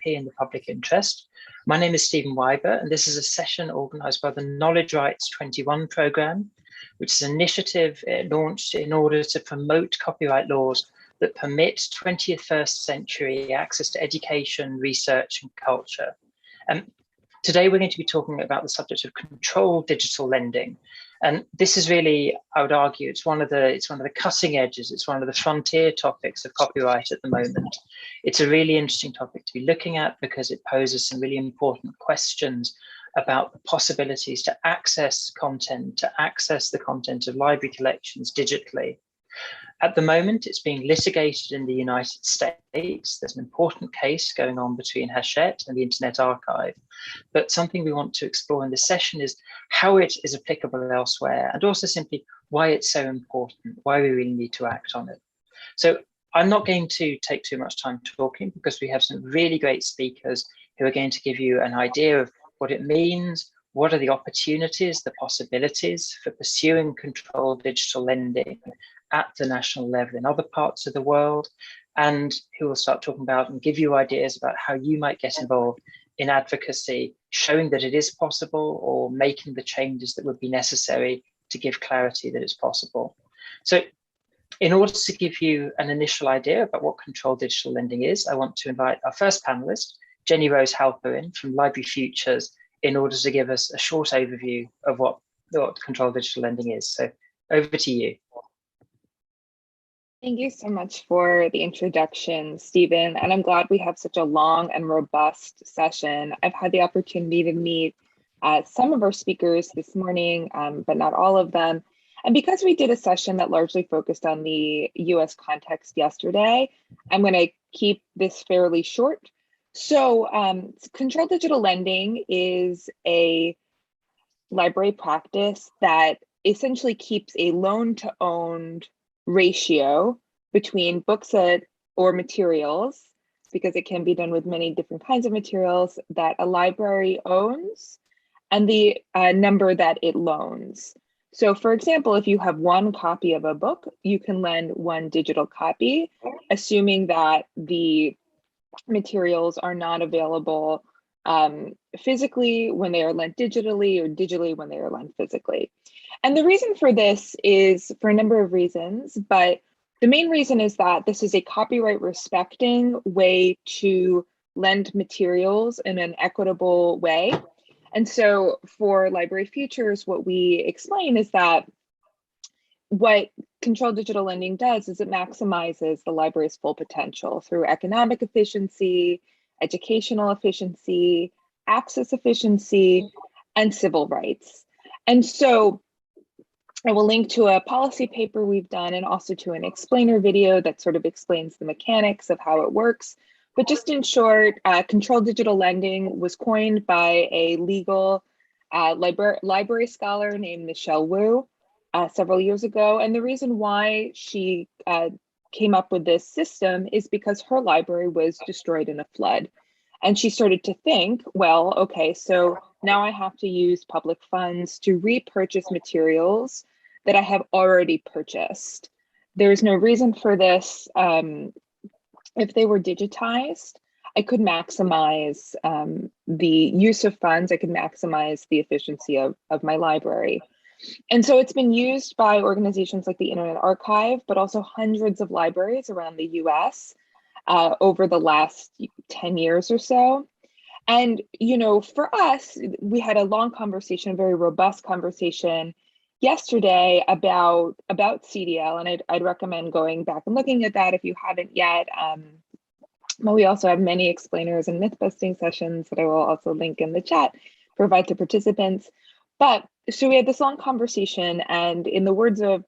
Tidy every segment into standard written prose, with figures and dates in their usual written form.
IP in the public interest. My name is Stephen Wyber, and this is a session organised by the Knowledge Rights 21 programme, which is an initiative launched in order to promote copyright laws that permit 21st century access to education, research and culture. Today we're going to be talking about the subject of controlled digital lending. And this is really, I would argue, it's one of the cutting edges, it's one of the frontier topics of copyright at the moment. It's a really interesting topic to be looking at because it poses some really important questions about the possibilities to access content, to access the content of library collections digitally. At the moment, it's being litigated in the United States. There's an important case going on between Hachette and the Internet Archive. But something we want to explore in this session is how it is applicable elsewhere, and also simply why it's so important, why we really need to act on it. So I'm not going to take too much time talking because we have some really great speakers who are going to give you an idea of what it means, what are the opportunities, the possibilities for pursuing controlled digital lending at the national level in other parts of the world, and who will start talking about and give you ideas about how you might get involved in advocacy, showing that it is possible or making the changes that would be necessary to give clarity that it's possible. So in order to give you an initial idea about what controlled digital lending is, I want to invite our first panelist, Jennie Halperin from Library Futures, in order to give us a short overview of what controlled digital lending is. So over to you. Thank you so much for the introduction, Stephen, and I'm glad we have such a long and robust session. I've had the opportunity to meet some of our speakers this morning, but not all of them. And because we did a session that largely focused on the US context yesterday, I'm going to keep this fairly short. So controlled digital lending is a library practice that essentially keeps a loan to owned ratio between books or materials, because it can be done with many different kinds of materials that a library owns, and the number that it loans. So for example, if you have one copy of a book, you can lend one digital copy, assuming that the materials are not available physically when they are lent digitally, or digitally when they are lent physically. And the reason for this is for a number of reasons, but the main reason is that this is a copyright respecting way to lend materials in an equitable way. And so for Library Futures, what we explain is that what controlled digital lending does is it maximizes the library's full potential through economic efficiency, educational efficiency, access efficiency, and civil rights. And so I will link to a policy paper we've done and also to an explainer video that sort of explains the mechanics of how it works. But just in short, controlled digital lending was coined by a legal library scholar named Michelle Wu several years ago. And the reason why she came up with this system is because her library was destroyed in a flood. And she started to think, well, okay, so now I have to use public funds to repurchase materials that I have already purchased. There's no reason for this. If they were digitized, I could maximize the use of funds. I could maximize the efficiency of my library. And so it's been used by organizations like the Internet Archive, but also hundreds of libraries around the US over the last 10 years or so. And, you know, for us, we had a long conversation, a very robust conversation yesterday about Cdl, and I'd recommend going back and looking at that if you haven't yet. But we also have many explainers and myth busting sessions that I will also link in the chat, provide to participants. But so we had this long conversation, and in the words of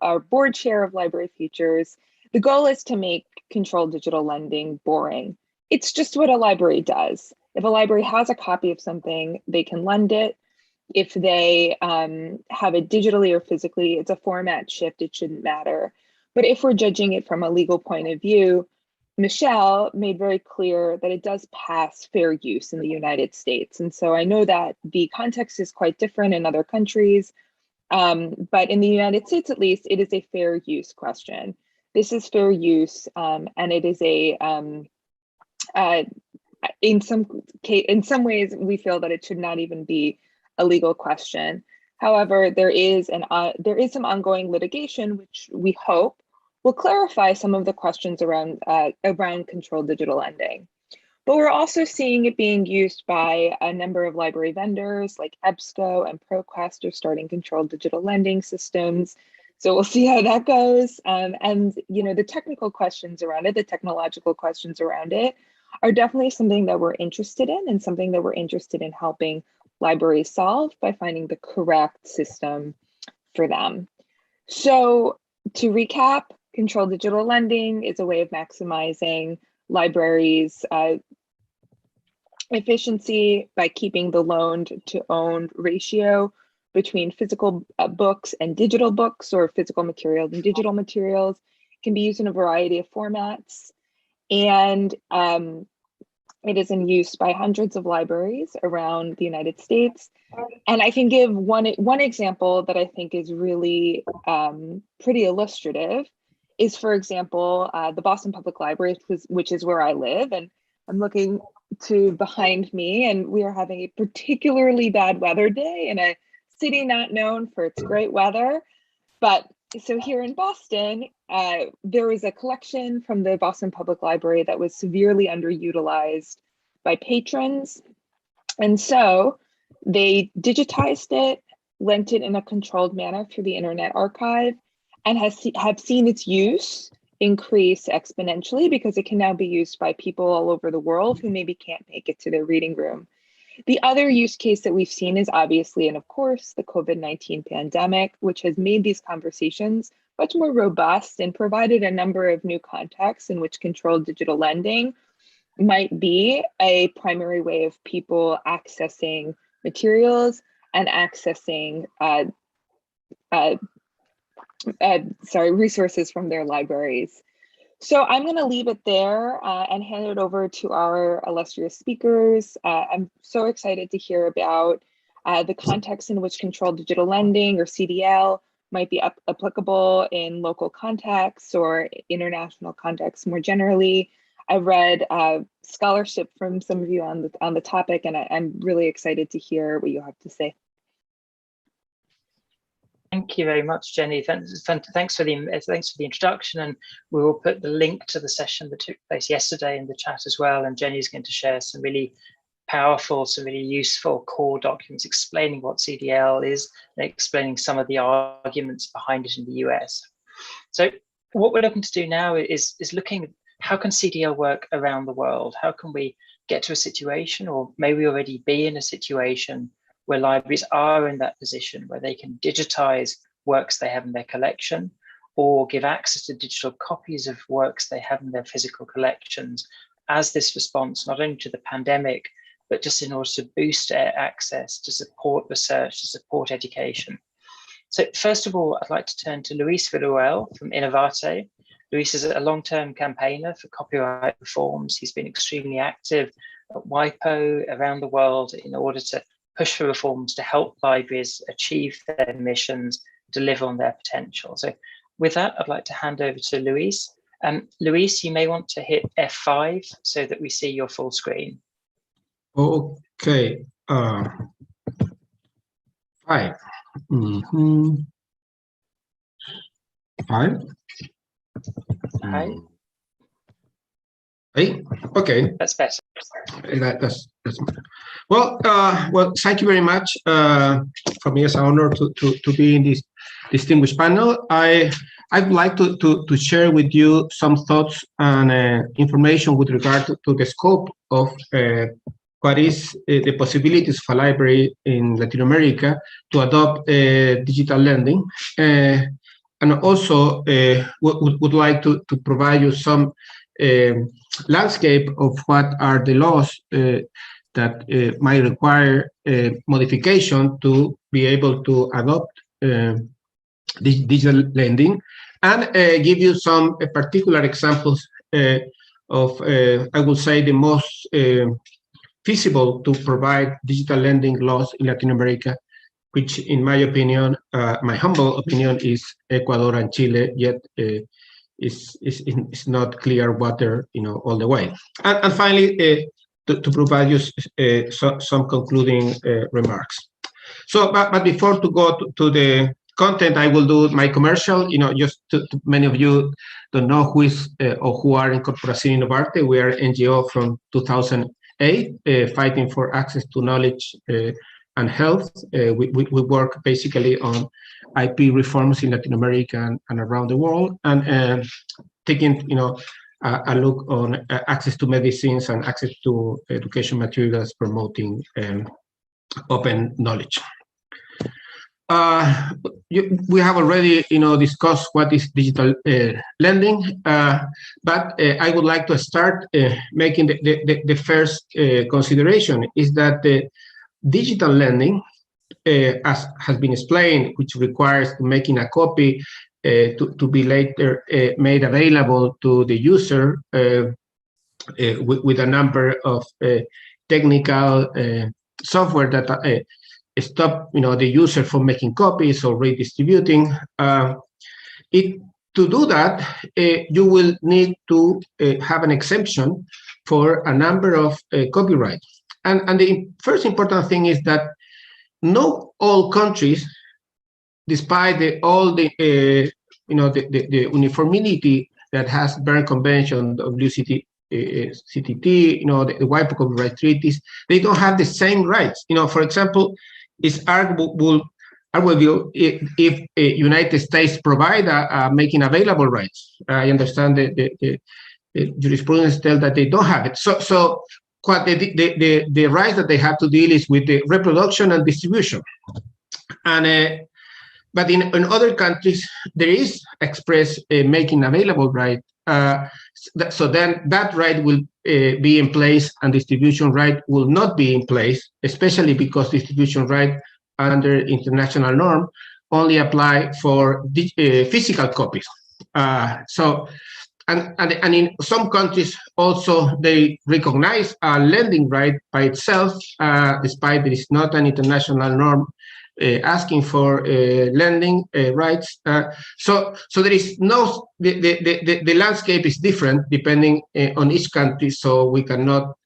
our board chair of Library Futures, the goal is to make controlled digital lending boring. It's just what a library does. If a library has a copy of something, they can lend it. If they have it digitally or physically, it's a format shift, it shouldn't matter. But if we're judging it from a legal point of view, Michelle made very clear that it does pass fair use in the United States. And so I know that the context is quite different in other countries, but in the United States, at least, it is a fair use question. This is fair use, and it is in some ways, we feel that it should not even be a legal question. However, there is some ongoing litigation, which we hope will clarify some of the questions around controlled digital lending. But we're also seeing it being used by a number of library vendors like EBSCO and ProQuest are starting controlled digital lending systems. So we'll see how that goes. And the technical questions around it, the technological questions around it are definitely something that we're interested in and something that we're interested in helping libraries solve by finding the correct system for them. So to recap, controlled digital lending is a way of maximizing libraries' efficiency by keeping the loaned to owned ratio between physical books and digital books, or physical materials and digital materials. It can be used in a variety of formats. And it is in use by hundreds of libraries around the United States. And I can give one example that I think is really pretty illustrative is, for example, the Boston Public Library, which is where I live. And I'm looking to behind me, and we are having a particularly bad weather day in a city not known for its great weather. But so here in Boston, there was a collection from the Boston Public Library that was severely underutilized by patrons. And so they digitized it, lent it in a controlled manner through the Internet Archive, and have seen its use increase exponentially because it can now be used by people all over the world who maybe can't make it to their reading room. The other use case that we've seen is obviously, and of course, the COVID-19 pandemic, which has made these conversations much more robust and provided a number of new contexts in which controlled digital lending might be a primary way of people accessing materials and accessing resources from their libraries. So I'm going to leave it there and hand it over to our illustrious speakers. I'm so excited to hear about the context in which controlled digital lending, or CDL, might be applicable in local contexts or international contexts more generally. I've read scholarship from some of you on the topic, and I'm really excited to hear what you have to say. Thank you very much, Jenny. Thanks for the introduction, and we will put the link to the session that took place yesterday in the chat as well. And Jenny's going to share some really powerful, some really useful core documents explaining what CDL is and explaining some of the arguments behind it in the US. So what we're looking to do now is looking at how can CDL work around the world? How can we get to a situation, or maybe already be in a situation, where libraries are in that position where they can digitize works they have in their collection, or give access to digital copies of works they have in their physical collections as this response, not only to the pandemic, but just in order to boost access, to support research, to support education. So first of all, I'd like to turn to Luis Villaroel from Innovarte. Luis is a long-term campaigner for copyright reforms. He's been extremely active at WIPO around the world in order to push for reforms to help libraries achieve their missions, deliver on their potential. So with that, I'd like to hand over to Luis. Luis, you may want to hit F5 so that we see your full screen. Okay. 5. Mm-hmm. 5. Hi. Hey, okay. That's better. That's well. Well, thank you very much. For me, it's an honor to be in this distinguished panel. I'd like to share with you some thoughts and information with regard to the scope of what is the possibilities of a library in Latin America to adopt digital lending, and also would like to provide you some landscape of what are the laws that might require modification to be able to adopt digital lending, and give you some particular examples of, I would say, the most feasible to provide digital lending laws in Latin America, which, in my opinion, my humble opinion, is Ecuador and Chile, yet it's not clear water, all the way. And finally, to provide you some concluding remarks. So, but before to go to the content, I will do my commercial. Just to many of you don't know who is or who are in Corporación Innovarte. We are an NGO from 2008, fighting for access to knowledge and health. We work basically on IP reforms in Latin America and around the world, and taking a look on access to medicines and access to education materials, promoting open knowledge. We have already discussed what is digital lending, but I would like to start making the first consideration is that digital lending, as has been explained, which requires making a copy to be later made available to the user with a number of technical software that stop the user from making copies or redistributing. To do that, you will need to have an exemption for a number of copyrights. And the first important thing is that not all countries, despite all the uniformity that has Berne Convention, the WCT, CTT, the WIPO copyright treaties, they don't have the same rights. For example, it's arguable if United States provide making available rights. I understand the jurisprudence tells that they don't have it. So what the rights that they have to deal is with the reproduction and distribution. And but in other countries there is express making available right. So then that right will be in place, and distribution right will not be in place, especially because distribution right under international norm only apply for physical copies. And in some countries also they recognize a lending right by itself, despite there is not an international norm asking for lending rights. So there is no, the landscape is different depending on each country, so we cannot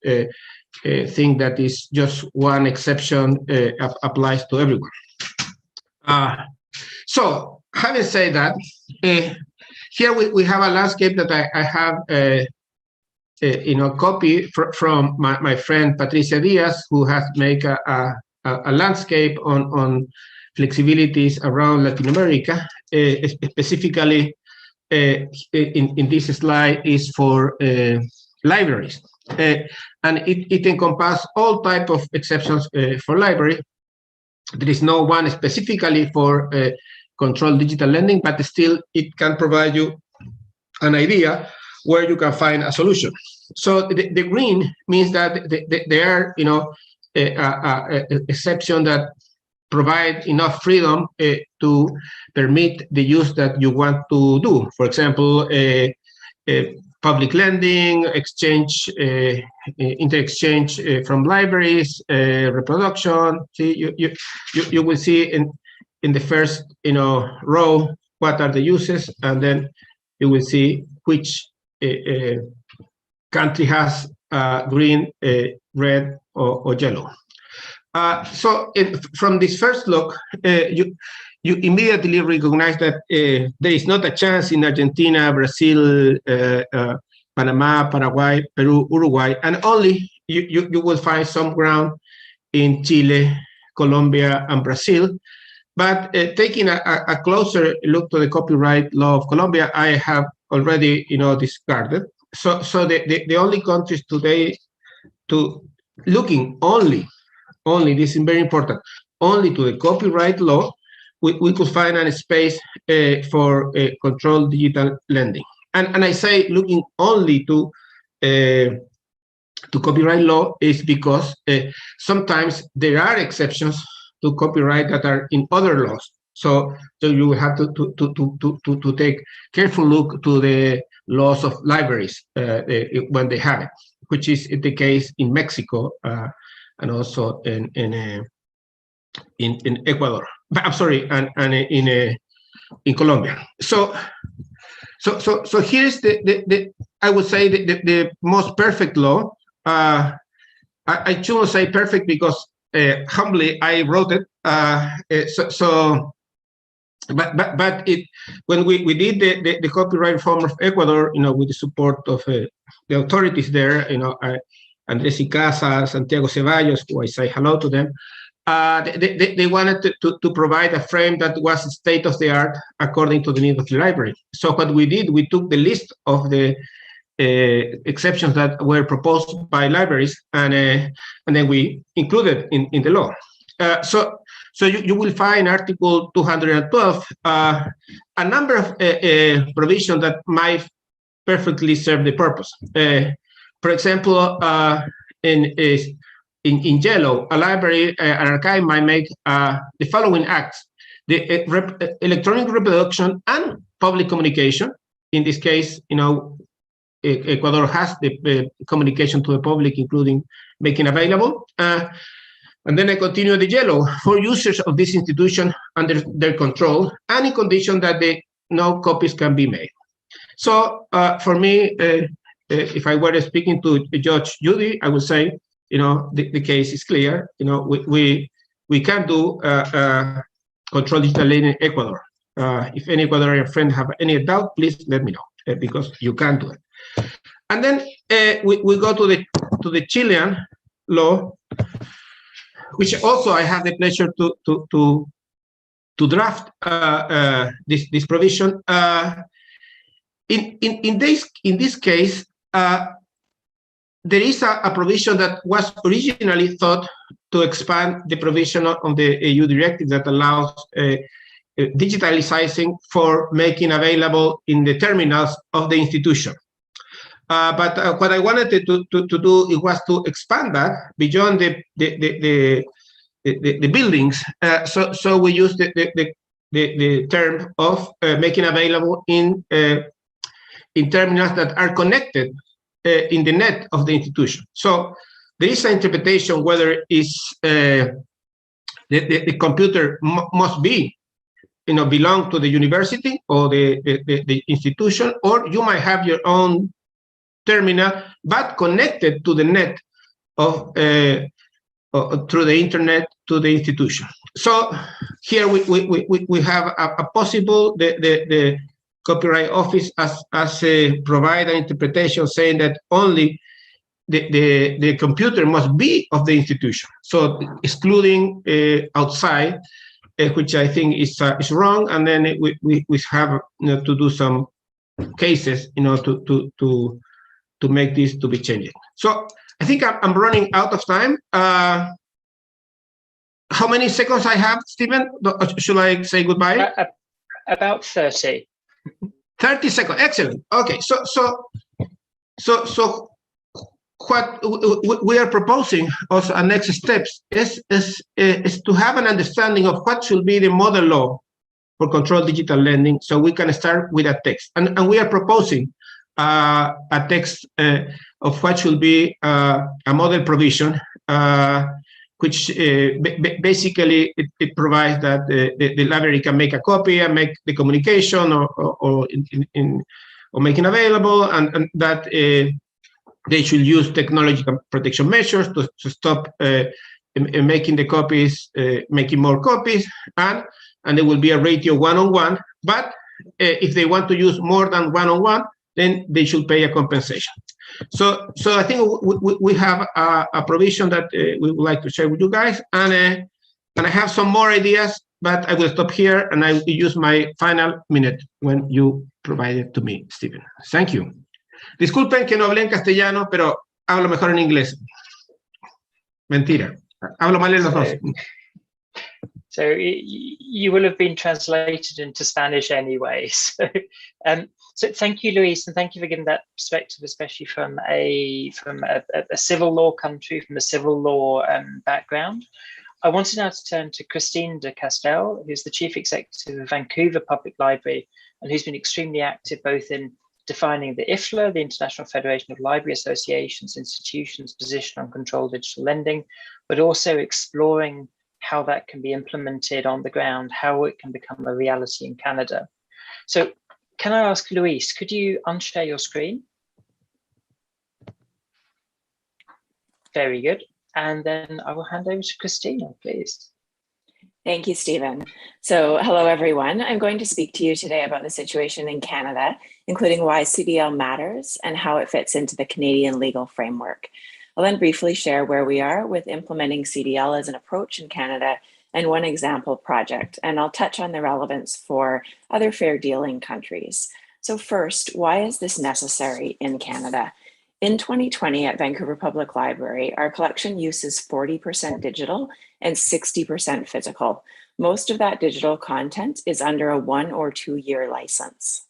think that is just one exception applies to everyone. So having said that, here we have a landscape that I have copy from my friend Patricia Diaz, who has made a landscape on flexibilities around Latin America. Specifically, in this slide is for libraries, and it encompasses all type of exceptions for library. There is no one specifically for controlled digital lending, but still it can provide you an idea where you can find a solution. So the green means that there are exception that provide enough freedom to permit the use that you want to do. For example, public lending, exchange, inter-exchange from libraries, reproduction. See, you will see in the first row what are the uses, and then you will see which country has green, red, or yellow. So from this first look, you immediately recognize that there is not a chance in Argentina, Brazil, Panama, Paraguay, Peru, Uruguay, and only you will find some ground in Chile, Colombia, and Brazil. But taking a closer look to the copyright law of Colombia, I have already discarded. So the only countries today to looking only, this is very important, only to the copyright law, we could find a space for controlled digital lending. And I say looking only to copyright law is because sometimes there are exceptions to copyright that are in other laws. So you have to take careful look to the laws of libraries when they have it, which is the case in Mexico and also in Ecuador. I'm sorry, and in Colombia. So here's the I would say the most perfect law. I shouldn't say perfect because humbly I wrote it. But it, when we did the copyright reform of Ecuador, with the support of the authorities there, Andres Icaza, Santiago Ceballos, who I say hello to them, they wanted to provide a frame that was state of the art according to the need of the library. So what we did, we took the list of the exceptions that were proposed by libraries, and then we included in the law. So you will find Article 212 a number of provisions that might perfectly serve the purpose. For example, in yellow, a library, an archive might make the following acts: the electronic reproduction and public communication. In this case, Ecuador has the communication to the public, including making available. And then I continue the yellow for users of this institution under their control and in condition that no copies can be made. So for me, if I were speaking to Judge Judy, I would say, the case is clear. We can do control digital lending in Ecuador. If any Ecuadorian friend have any doubt, please let me know, because you can do it. And then we go to the Chilean law, which also I have the pleasure to draft this provision. In this case, there is a provision that was originally thought to expand the provision on the EU directive that allows digitalizing for making available in the terminals of the institution. But what I wanted to do, it was to expand that beyond the buildings. So we use the term of making available in terminals that are connected in the net of the institution. So there is an interpretation whether it's the computer must be, belong to the university or the institution, or you might have your own terminal, but connected to the net of through the internet to the institution. So here we have a possible the Copyright Office as provide an interpretation saying that only the computer must be of the institution. So excluding outside, which I think is wrong, and then we have to do some cases to make this to be changed. So I think I'm running out of time. How many seconds I have, Stephen? Should I say goodbye? About 30. 30 seconds. Excellent. Okay. So what we are proposing also a next steps is to have an understanding of what should be the model law for controlled digital lending, so we can start with a text. And we are proposing a text of what should be a model provision, which basically it provides that the library can make a copy and make the communication or making available, and that they should use technological protection measures to stop making the copies, making more copies, and there will be a ratio 1-on-1. But if they want to use more than 1-on-1, then they should pay a compensation. So I think we have a provision that we would like to share with you guys, and I have some more ideas, but I will stop here and I will use my final minute when you provide it to me, Stephen. Thank you. Disculpen que no hablé en castellano, pero hablo mejor en inglés. Mentira. Hablo mal en los dos. So you will have been translated into Spanish anyway. So thank you, Luis, and thank you for giving that perspective, especially from a civil law country, from a civil law background. I wanted now to turn to Christina de Castell, who's the Chief Executive of Vancouver Public Library, and who's been extremely active both in defining the IFLA, the International Federation of Library Associations, institutions' position on controlled digital lending, but also exploring how that can be implemented on the ground, how it can become a reality in Canada. So can I ask Luis, could you unshare your screen? Very good. and then I will hand over to Christina, please. Thank you, Stephen. So hello, everyone. I'm going to speak to you today about the situation in Canada, including why Cdl matters and how it fits into the Canadian legal framework. I'll then briefly share where we are with implementing Cdl as an approach in Canada and one example project, and I'll touch on the relevance for other fair dealing countries. So first, why is this necessary in Canada? In 2020 at Vancouver Public Library, our collection uses 40% digital and 60% physical. Most of that digital content is under a 1 or 2 year license.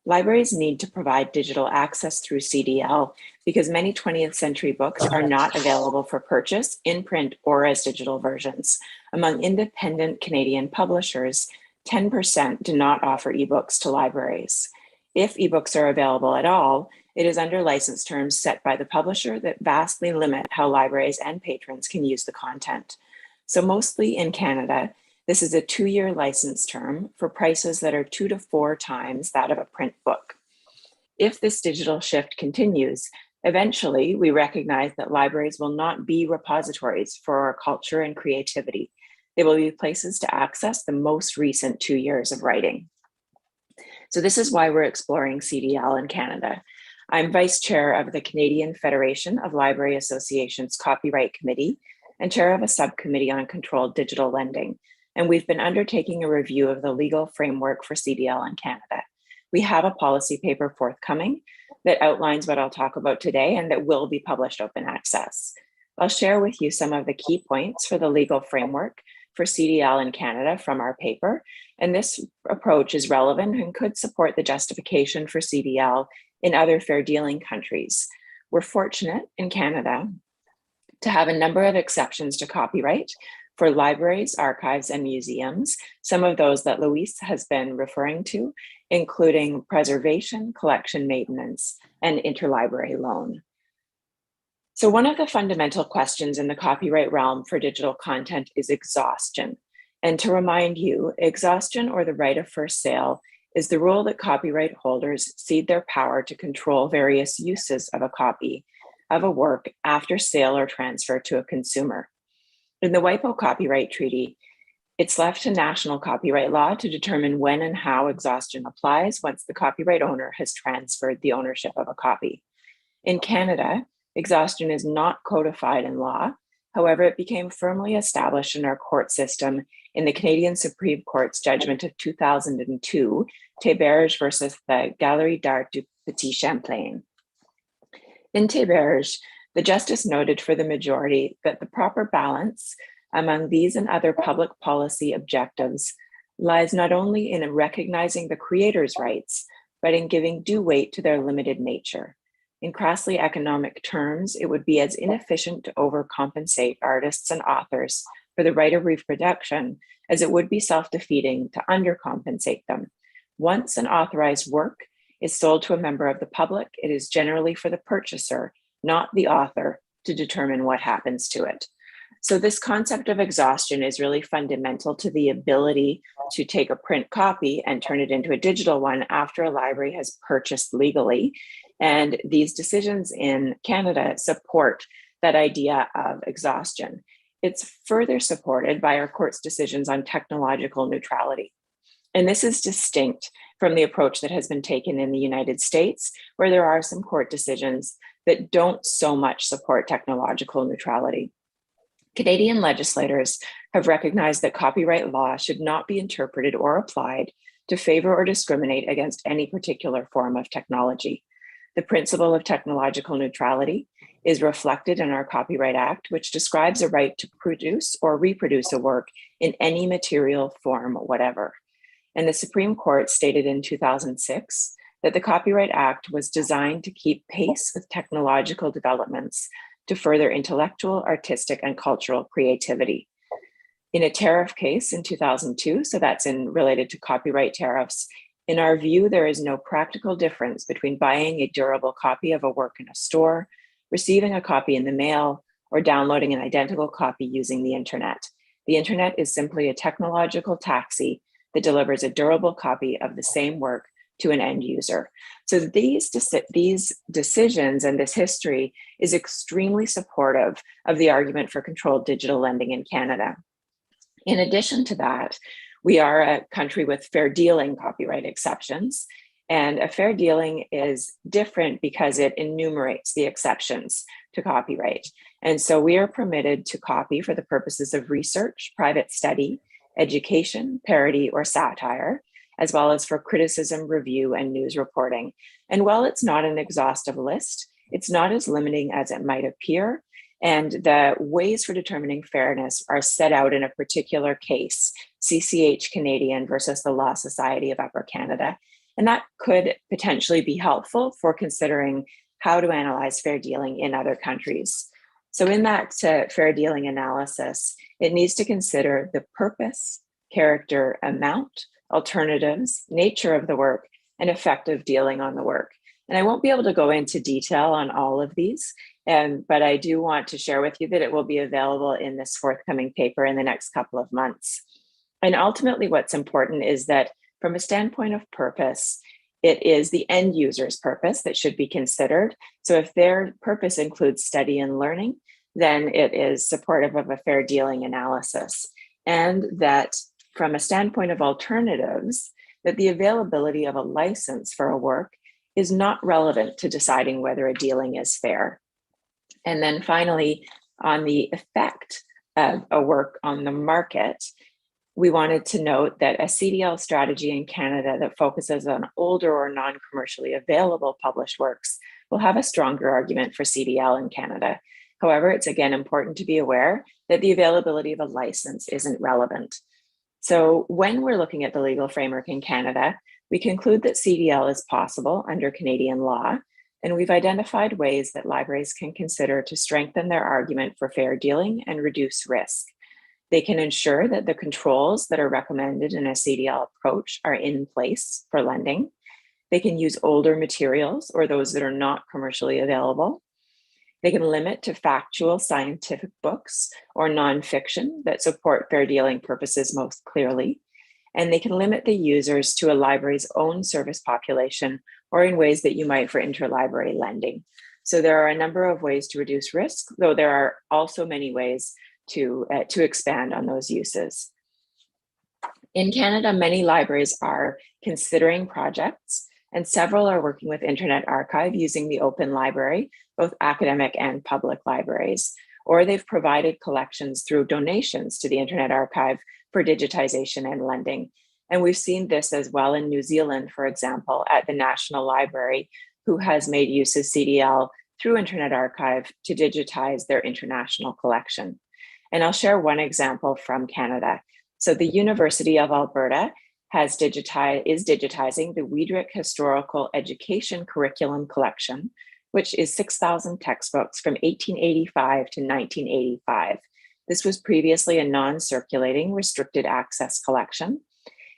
Libraries need to provide digital access through Cdl because many 20th century books are not available for purchase in print or as digital versions. Among independent Canadian publishers, 10% do not offer ebooks to libraries. If ebooks are available at all, it is under license terms set by the publisher that vastly limit how libraries and patrons can use the content. So mostly in Canada, this is a 2-year license term for prices that are 2 to 4 times that of a print book. If this digital shift continues, eventually we recognize that libraries will not be repositories for our culture and creativity. They will be places to access the most recent 2 years of writing. So this is why we're exploring Cdl in Canada. I'm vice chair of the Canadian Federation of Library Associations Copyright Committee and chair of a subcommittee on controlled digital lending. And we've been undertaking a review of the legal framework for Cdl in Canada. We have a policy paper forthcoming that outlines what I'll talk about today and that will be published open access. I'll share with you some of the key points for the legal framework for Cdl in Canada from our paper. And this approach is relevant and could support the justification for Cdl in other fair dealing countries. We're fortunate in Canada to have a number of exceptions to copyright for libraries, archives, and museums, some of those that Luis has been referring to, including preservation, collection maintenance, and interlibrary loan. So one of the fundamental questions in the copyright realm for digital content is exhaustion. And to remind you, exhaustion or the right of first sale is the rule that copyright holders cede their power to control various uses of a copy of a work after sale or transfer to a consumer. In the WIPO Copyright Treaty, it's left to national copyright law to determine when and how exhaustion applies once the copyright owner has transferred the ownership of a copy. In Canada, exhaustion is not codified in law. However, it became firmly established in our court system in the Canadian Supreme Court's judgment of 2002, Théberge versus the Galerie d'Art du Petit Champlain. In Théberge, the justice noted for the majority that the proper balance among these and other public policy objectives lies not only in recognizing the creator's rights, but in giving due weight to their limited nature. In crassly economic terms, it would be as inefficient to overcompensate artists and authors for the right of reproduction as it would be self-defeating to undercompensate them. Once an authorized work is sold to a member of the public, it is generally for the purchaser, not the author, to determine what happens to it. So this concept of exhaustion is really fundamental to the ability to take a print copy and turn it into a digital one after a library has purchased legally. And these decisions in Canada support that idea of exhaustion. It's further supported by our court's decisions on technological neutrality. And this is distinct from the approach that has been taken in the United States, where there are some court decisions that don't so much support technological neutrality. Canadian legislators have recognized that copyright law should not be interpreted or applied to favor or discriminate against any particular form of technology. The principle of technological neutrality is reflected in our Copyright Act, which describes a right to produce or reproduce a work in any material form whatever. And the Supreme Court stated in 2006 that the Copyright Act was designed to keep pace with technological developments to further intellectual, artistic, and cultural creativity. In a tariff case in 2002, so that's related to copyright tariffs, in our view, there is no practical difference between buying a durable copy of a work in a store, receiving a copy in the mail, or downloading an identical copy using the internet. The internet is simply a technological taxi that delivers a durable copy of the same work to an end user. So these decisions and this history is extremely supportive of the argument for controlled digital lending in Canada. In addition to that, we are a country with fair dealing copyright exceptions, and a fair dealing is different because it enumerates the exceptions to copyright. And so we are permitted to copy for the purposes of research, private study, education, parody, or satire, as well as for criticism, review, and news reporting. And while it's not an exhaustive list, it's not as limiting as it might appear. And the ways for determining fairness are set out in a particular case, CCH Canadian versus the Law Society of Upper Canada. And that could potentially be helpful for considering how to analyze fair dealing in other countries. So in that fair dealing analysis, it needs to consider the purpose, character, amount, alternatives, nature of the work, and effective dealing on the work. And I won't be able to go into detail on all of these, but I do want to share with you that it will be available in this forthcoming paper in the next couple of months. And ultimately, what's important is that from a standpoint of purpose, it is the end user's purpose that should be considered. So if their purpose includes study and learning, then it is supportive of a fair dealing analysis. And that from a standpoint of alternatives, that the availability of a license for a work is not relevant to deciding whether a dealing is fair. And then finally, on the effect of a work on the market, we wanted to note that a CDL strategy in Canada that focuses on older or non-commercially available published works will have a stronger argument for CDL in Canada. However, it's again important to be aware that the availability of a license isn't relevant. So when we're looking at the legal framework in Canada, we conclude that CDL is possible under Canadian law, and we've identified ways that libraries can consider to strengthen their argument for fair dealing and reduce risk. They can ensure that the controls that are recommended in a CDL approach are in place for lending. They can use older materials or those that are not commercially available. They can limit to factual scientific books or nonfiction that support fair dealing purposes most clearly. And they can limit the users to a library's own service population or in ways that you might for interlibrary lending. So there are a number of ways to reduce risk, though there are also many ways to expand on those uses. In Canada, many libraries are considering projects, and several are working with Internet Archive using the Open Library, both academic and public libraries, or they've provided collections through donations to the Internet Archive for digitization and lending. And we've seen this as well in New Zealand, for example, at the National Library, who has made use of CDL through Internet Archive to digitize their international collection. And I'll share one example from Canada. So the University of Alberta is digitizing the Weidrich Historical Education Curriculum Collection, which is 6,000 textbooks from 1885 to 1985. This was previously a non-circulating restricted access collection.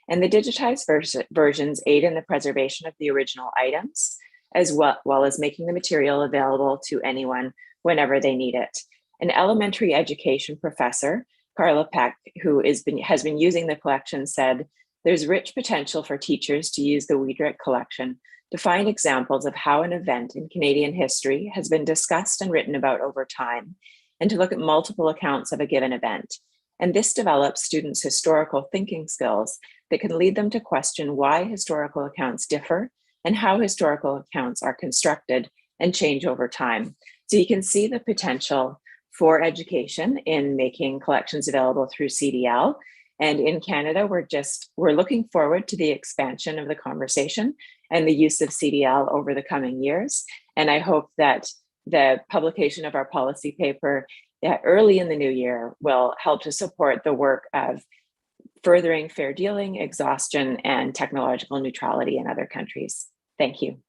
And the digitized versions aid in the preservation of the original items, as well as making the material available to anyone whenever they need it. An elementary education professor, Carla Peck, who has been using the collection, said, "There's rich potential for teachers to use the Weidrich collection to find examples of how an event in Canadian history has been discussed and written about over time, and to look at multiple accounts of a given event. And this develops students' historical thinking skills that can lead them to question why historical accounts differ and how historical accounts are constructed and change over time." So you can see the potential for education in making collections available through CDL. And in Canada, we're looking forward to the expansion of the conversation and the use of CDL over the coming years. And I hope that the publication of our policy paper early in the new year will help to support the work of furthering fair dealing, exhaustion, and technological neutrality in other countries. Thank you.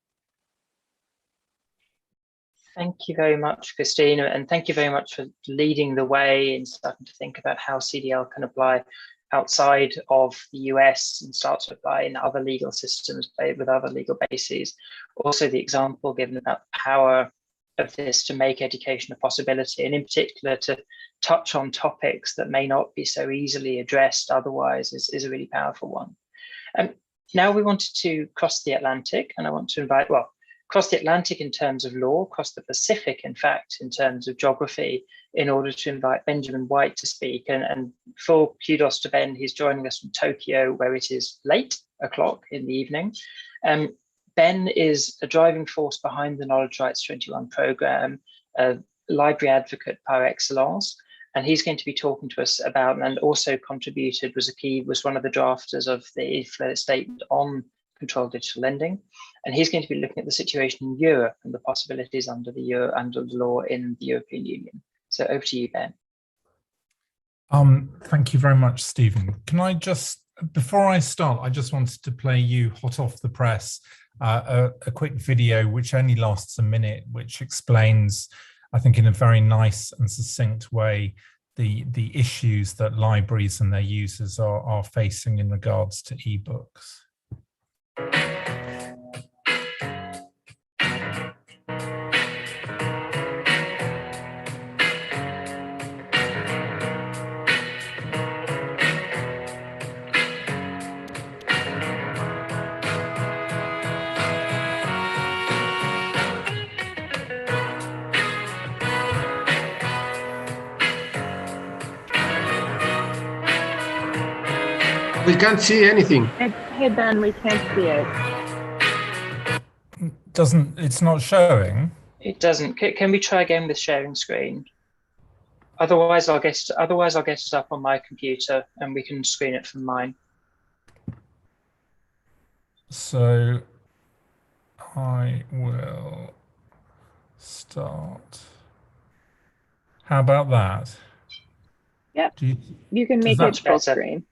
Thank you very much, Christina, and thank you very much for leading the way in starting to think about how CDL can apply outside of the US and start to apply in other legal systems with other legal bases. Also, the example given about the power of this to make education a possibility, and in particular to touch on topics that may not be so easily addressed otherwise is a really powerful one. Now we wanted to cross the Atlantic, and I want to invite, well, cross the Atlantic in terms of law, cross the Pacific, in fact, in terms of geography, in order to invite Benjamin White to speak. And full kudos to Ben, he's joining us from Tokyo, where it is late o'clock in the evening. Ben is a driving force behind the Knowledge Rights 21 programme, a library advocate par excellence, and he's going to be talking to us about, and also contributed, was one of the drafters of the statement on controlled digital lending, and he's going to be looking at the situation in Europe and the possibilities under the law in the European Union. So over to you, Ben. Thank you very much, Stephen. Can I just, before I start, I just wanted to play you hot off the press a quick video which only lasts a minute, which explains, I think in a very nice and succinct way, the issues that libraries and their users are facing in regards to ebooks. We can't see anything. Hey Ben, we can't see it. It's not showing? It doesn't. Can we try again with sharing screen? Otherwise, I'll get it up on my computer and we can screen it from mine. So I will start. How about that? Yep. You can make it full screen.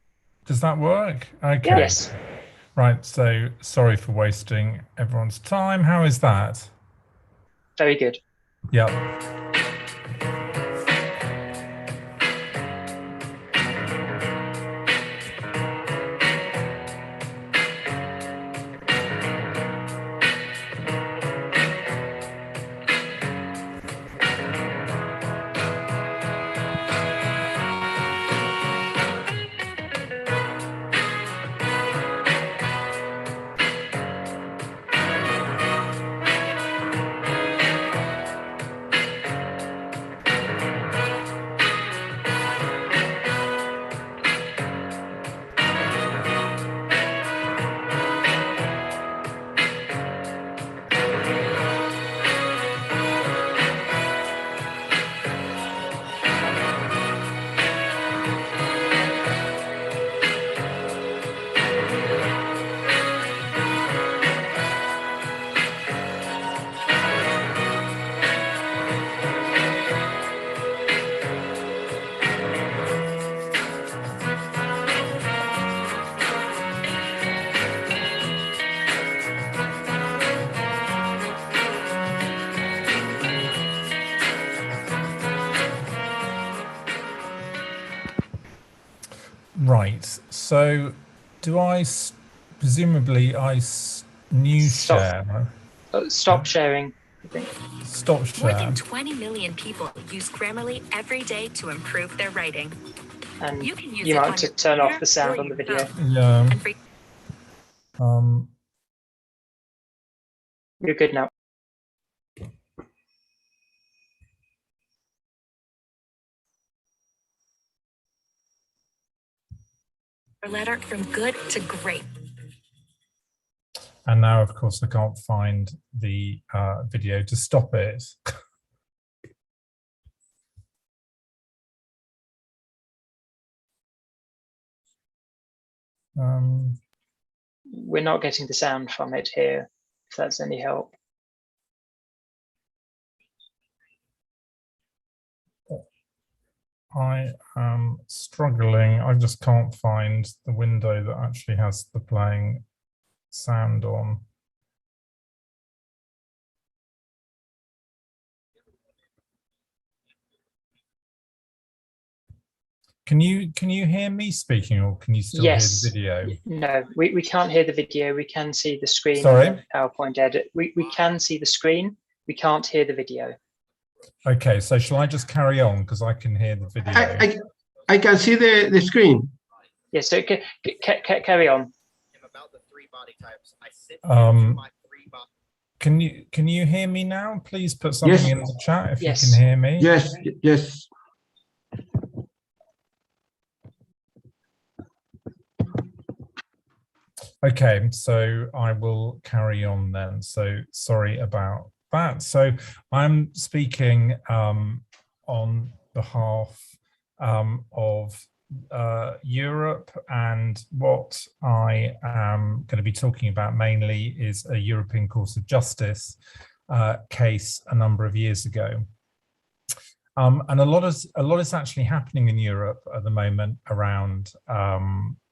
Does that work? Okay. Yes. Right. So sorry for wasting everyone's time. How is that? Very good. Yep. Right, so do I, presumably share? Stop sharing, I think. Stop share. More than 20 million people use Grammarly every day to improve their writing. And you might want to turn off the sound on the video. Yeah. You're good now. A letter from good to great. And now, of course, I can't find the video to stop it. We're not getting the sound from it here, if that's any help. I am struggling. I just can't find the window that actually has the playing sound on. Can you hear me speaking, or can you still hear the video? No, we can't hear the video. We can see the screen. Sorry? PowerPoint edit. We can see the screen. We can't hear the video. Okay, so shall I just carry on because I can hear the video? I can see the screen. Yeah, so carry on. About the 3 Can you hear me now? Please put something in the chat if you can hear me. Yes, yes. Okay, so I will carry on then. So sorry about that. So I'm speaking on behalf of Europe, and what I am going to be talking about mainly is a European Court of Justice case a number of years ago. And a lot is actually happening in Europe at the moment around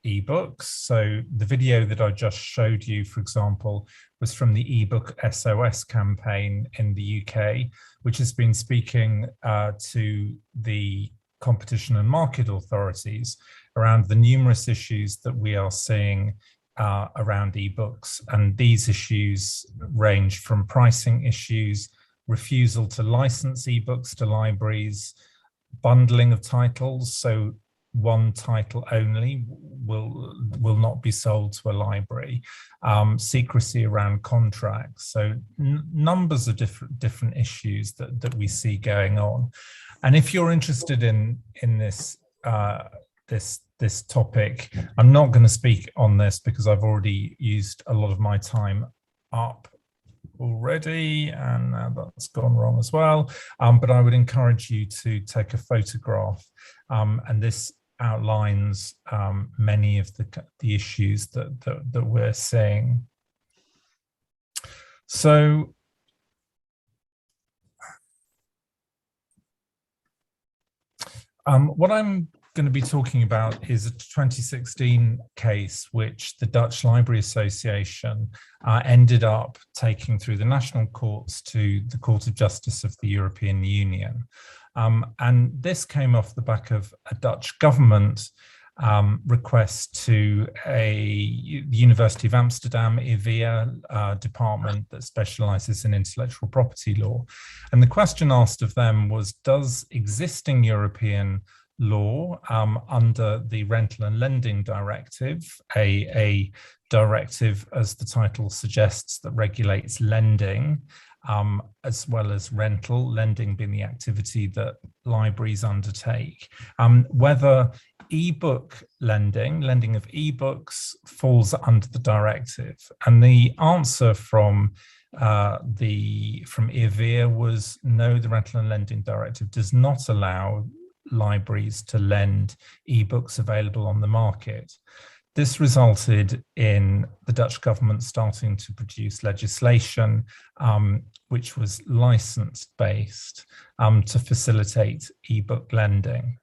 ebooks. So the video that I just showed you, for example, was from the ebook SOS campaign in the UK, which has been speaking to the competition and market authorities around the numerous issues that we are seeing around ebooks. And these issues range from pricing issues, refusal to license ebooks to libraries, bundling of titles, so one title only will not be sold to a library, secrecy around contracts, so numbers of different issues that we see going on. And if you're interested in this this topic, I'm not going to speak on this because I've already used a lot of my time up already, and that's gone wrong as well. But I would encourage you to take a photograph, and this outlines many of the issues that we're seeing. So what I'm going to be talking about is a 2016 case which the Dutch Library Association ended up taking through the national courts to the Court of Justice of the European Union. And this came off the back of a Dutch government request to the University of Amsterdam Innovarte department that specializes in intellectual property law. And the question asked of them was, does existing European law under the Rental and Lending Directive, a directive, as the title suggests, that regulates lending as well as rental, lending being the activity that libraries undertake, whether ebook lending of ebooks falls under the directive. And the answer from Innovarte was no, the Rental and Lending Directive does not allow libraries to lend ebooks available on the market. This resulted in the Dutch government starting to produce legislation which was license-based to facilitate ebook lending.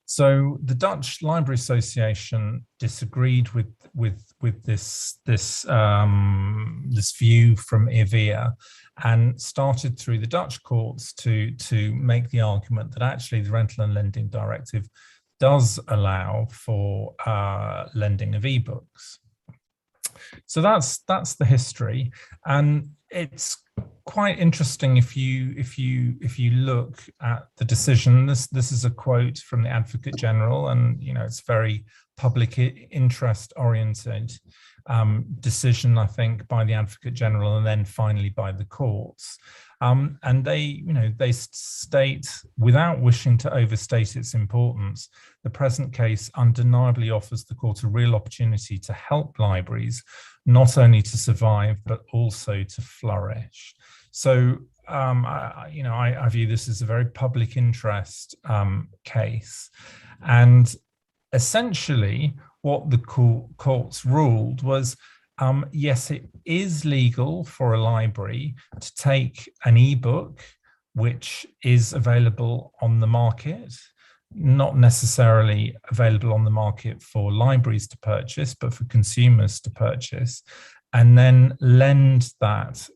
So the Dutch Library Association disagreed with this view from Innovarte and started through the Dutch courts to make the argument that actually the Rental and Lending Directive does allow for lending of ebooks. So that's the history, and it's quite interesting if you look at the decision. This is a quote from the Advocate General, and it's very public interest oriented decision, I think, by the Advocate General and then finally by the courts. And they state, without wishing to overstate its importance, the present case undeniably offers the court a real opportunity to help libraries not only to survive but also to flourish. So I view this as a very public interest case, and essentially what the courts ruled was, yes, it is legal for a library to take an ebook which is available on the market, not necessarily available on the market for libraries to purchase, but for consumers to purchase, and then lend that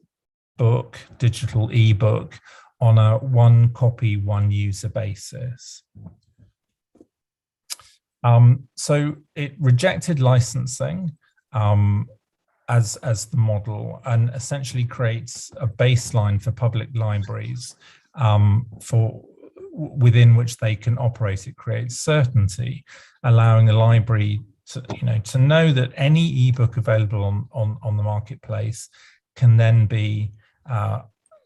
book, digital ebook, on a one copy, one user basis. So it rejected licensing as the model, and essentially creates a baseline for public libraries within which they can operate. It creates certainty, allowing a library to know that any ebook available on the marketplace can then be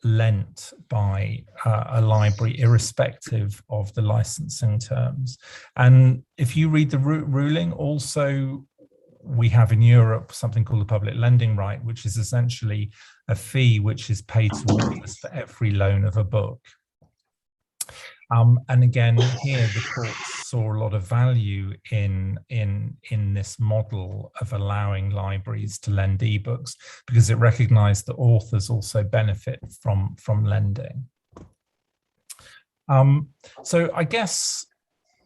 lent by a library, irrespective of the licensing terms. And if you read the ruling, also we have in Europe something called the public lending right, which is essentially a fee which is paid to authors for every loan of a book. And again, here the courts saw a lot of value in this model of allowing libraries to lend ebooks, because it recognized that authors also benefit from lending. So I guess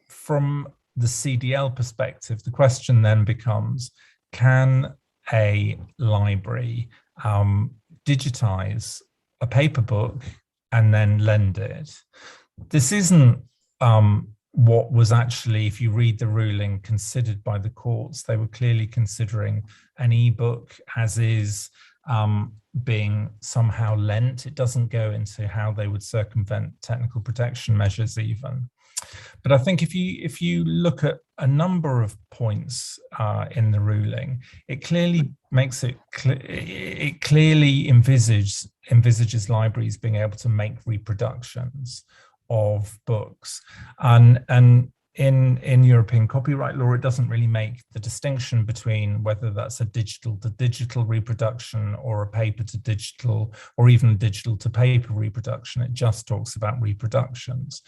from the CDL perspective, the question then becomes, can a library digitize a paper book and then lend it? This isn't what was actually, if you read the ruling, considered by the courts. They were clearly considering an ebook as is being somehow lent. It doesn't go into how they would circumvent technical protection measures even. But I think if you look at a number of points in the ruling, it clearly makes it it clearly envisages libraries being able to make reproductions of books, and in European copyright law, it doesn't really make the distinction between whether that's a digital to digital reproduction or a paper to digital or even a digital to paper reproduction. It just talks about reproductions.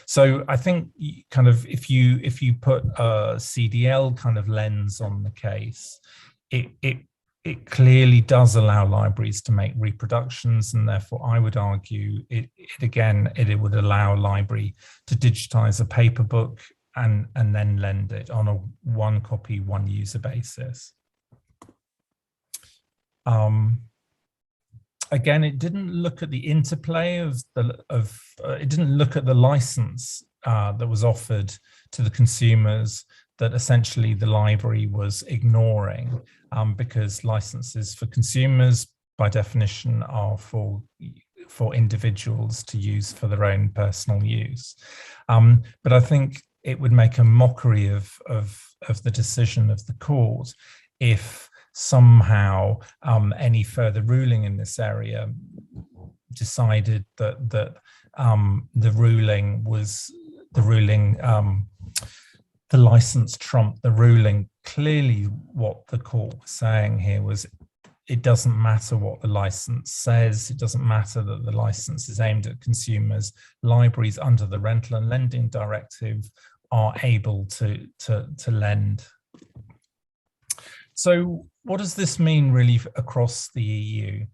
So I think kind of if you put a CDL kind of lens on the case, it clearly does allow libraries to make reproductions, and therefore I would argue it would allow a library to digitize a paper book and then lend it on a one copy, one user basis. Again, it didn't look at the interplay it didn't look at the license that was offered to the consumers that essentially the library was ignoring, because licenses for consumers by definition are for individuals to use for their own personal use. But I think it would make a mockery of the decision of the court if somehow any further ruling in this area decided that the license trumped the ruling. Clearly what the court was saying here was it doesn't matter what the license says. It doesn't matter that the license is aimed at consumers. Libraries under the Rental and Lending Directive are able to lend. So what does this mean really across the EU?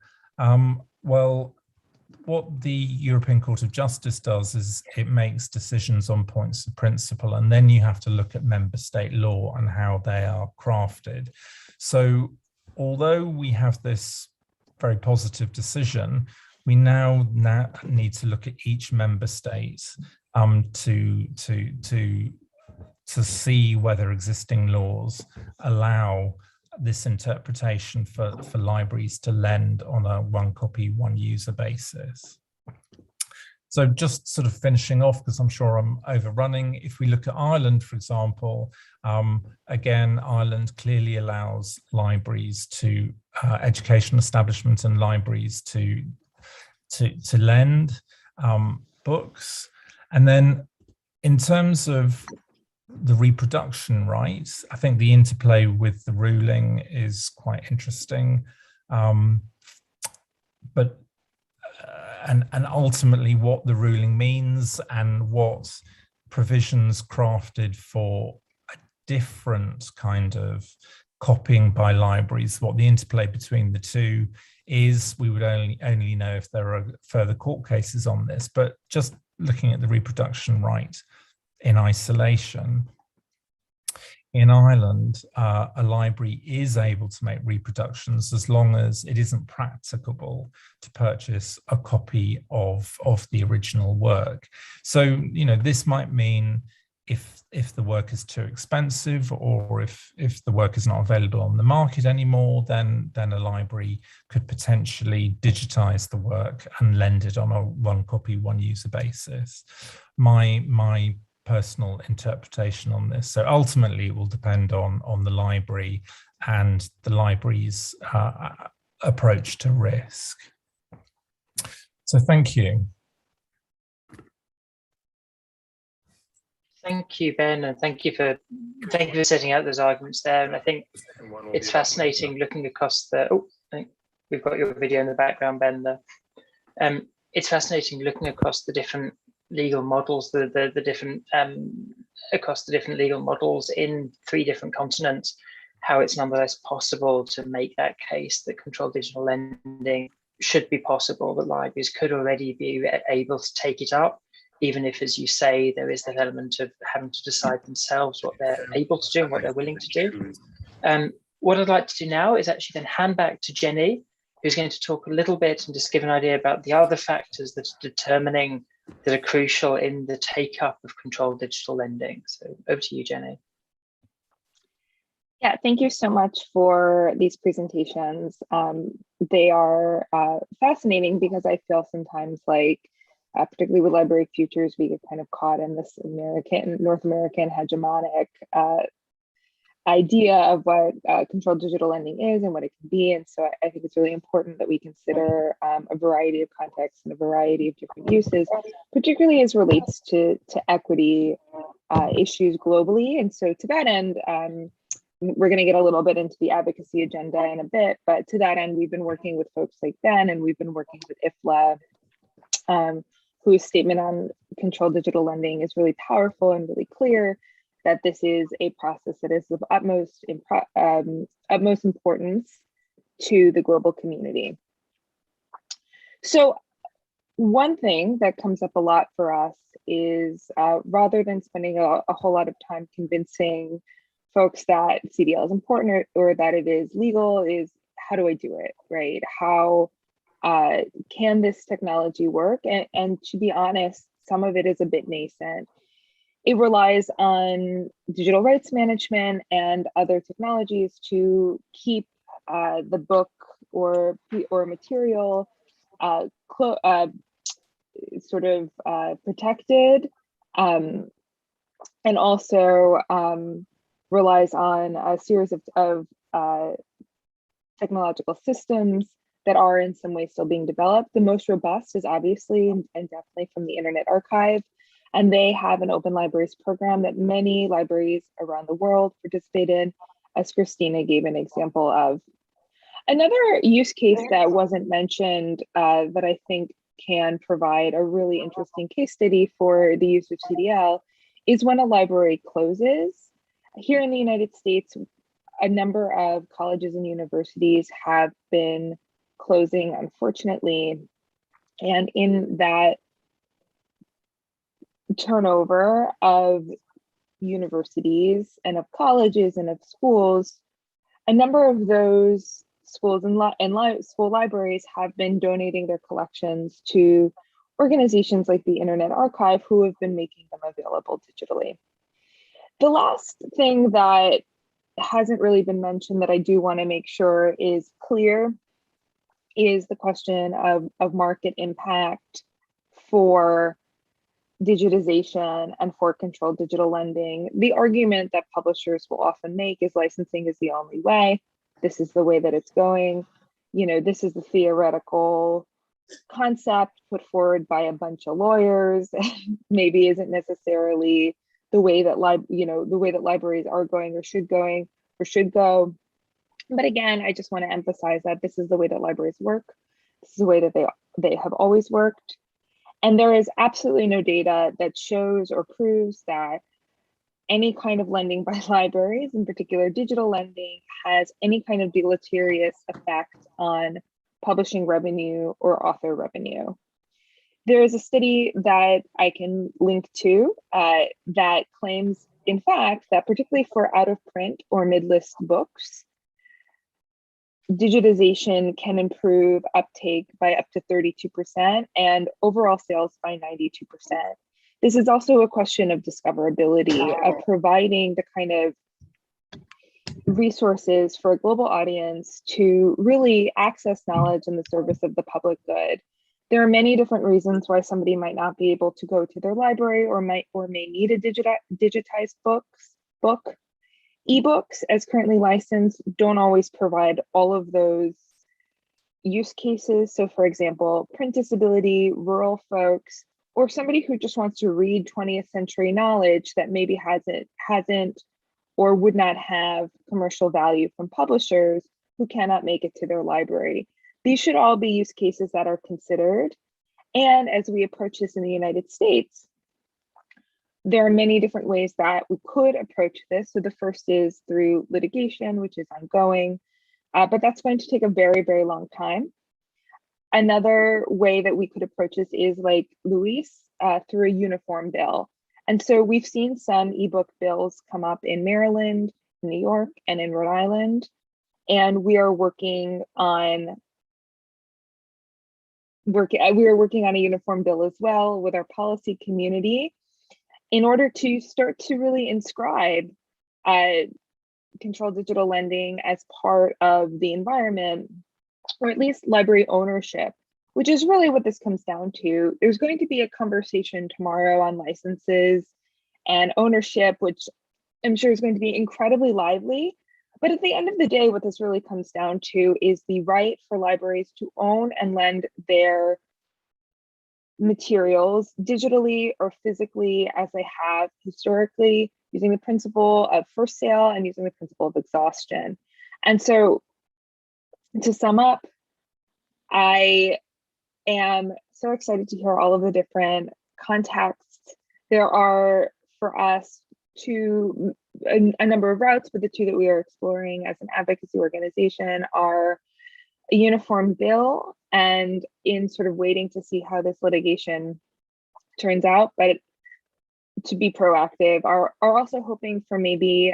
Well, what the European Court of Justice does is it makes decisions on points of principle, and then you have to look at member state law and how they are crafted. So although we have this very positive decision, we now need to look at each member state to see whether existing laws allow this interpretation for libraries to lend on a one copy, one user basis. So just sort of finishing off, because I'm sure I'm overrunning, if we look at Ireland, for example, again, Ireland clearly allows libraries to, education establishments and libraries to lend books. And then in terms of the reproduction rights, I think the interplay with the ruling is quite interesting. But ultimately what the ruling means and what provisions crafted for a different kind of copying by libraries, what the interplay between the two is, we would only know if there are further court cases on this. But just looking at the reproduction right in isolation, in Ireland, a library is able to make reproductions as long as it isn't practicable to purchase a copy of the original work. So, you know, this might mean if the work is too expensive, or if the work is not available on the market anymore, then a library could potentially digitize the work and lend it on a one copy, one user basis. My personal interpretation on this. So ultimately, it will depend on the library and the library's approach to risk. So thank you. Thank you, Ben, and thank you for setting out those arguments there. And I think it's fascinating looking across the. Oh, I think we've got your video in the background, Ben. It's fascinating looking across the different legal models, the different across the different legal models in 3 different continents. How it's nonetheless possible to make that case that controlled digital lending should be possible. That libraries could already be able to take it up, even if, as you say, there is that element of having to decide themselves what they're able to do and what they're willing to do. What I'd like to do now is actually then hand back to Jennie, who's going to talk a little bit and just give an idea about the other factors that are crucial in the take-up of controlled digital lending. So over to you, Jennie. Yeah, thank you so much for these presentations. They are fascinating because I feel sometimes like, particularly with library futures, we get kind of caught in this North American hegemonic idea of what controlled digital lending is and what it can be. And so I think it's really important that we consider a variety of contexts and a variety of different uses, particularly as relates to equity issues globally. And so to that end, we're going to get a little bit into the advocacy agenda in a bit, but to that end, we've been working with folks like Ben, and we've been working with IFLA, whose statement on controlled digital lending is really powerful and really clear that this is a process that is of utmost importance to the global community. So one thing that comes up a lot for us is rather than spending a whole lot of time convincing folks that CDL is important or that it is legal, is how do I do it, right? How can this technology work? And to be honest, some of it is a bit nascent. It relies on digital rights management and other technologies to keep the book or material sort of protected, and also relies on a series of technological systems that are in some way still being developed. The most robust is obviously and definitely from the Internet Archive, and they have an open libraries program that many libraries around the world participate in, as Christina gave an example of. Another use case that wasn't mentioned that I think can provide a really interesting case study for the use of CDL is when a library closes. Here in the United States, a number of colleges and universities have been closing, unfortunately, and in that turnover of universities and of colleges and of schools, a number of those schools and school libraries have been donating their collections to organizations like the Internet Archive, who have been making them available digitally. The last thing that hasn't really been mentioned that I do want to make sure is clear is the question of market impact for digitization and for controlled digital lending. The argument that publishers will often make is licensing is the only way. This is the way that it's going. You know, this is the theoretical concept put forward by a bunch of lawyers. Maybe isn't necessarily the way that libraries are going or should go. But again, I just want to emphasize that this is the way that libraries work. This is the way that they have always worked. And there is absolutely no data that shows or proves that any kind of lending by libraries, in particular digital lending, has any kind of deleterious effect on publishing revenue or author revenue. There is a study that I can link to that claims, in fact, that particularly for out of print or mid-list books, digitization can improve uptake by up to 32% and overall sales by 92%. This is also a question of discoverability, of providing the kind of resources for a global audience to really access knowledge in the service of the public good There are many different reasons why somebody might not be able to go to their library or may need a digitized book. Ebooks, as currently licensed, don't always provide all of those use cases. So for example, print disability, rural folks, or somebody who just wants to read 20th century knowledge that maybe hasn't or would not have commercial value from publishers who cannot make it to their library. These should all be use cases that are considered. And as we approach this in the United States, there are many different ways that we could approach this. So the first is through litigation, which is ongoing, but that's going to take a very, very long time. Another way that we could approach this is like Luis, through a uniform bill. And so we've seen some ebook bills come up in Maryland, New York, and in Rhode Island. And we are working on a uniform bill as well with our policy community in order to start to really inscribe controlled digital lending as part of the environment, or at least library ownership, which is really what this comes down to. There's going to be a conversation tomorrow on licenses and ownership, which I'm sure is going to be incredibly lively. But at the end of the day, what this really comes down to is the right for libraries to own and lend their materials digitally or physically as they have historically, using the principle of first sale and using the principle of exhaustion. And so to sum up, I am so excited to hear all of the different contexts. There are, for us, a number of routes, but the two that we are exploring as an advocacy organization are a uniform bill and in sort of waiting to see how this litigation turns out, but to be proactive, are also hoping for maybe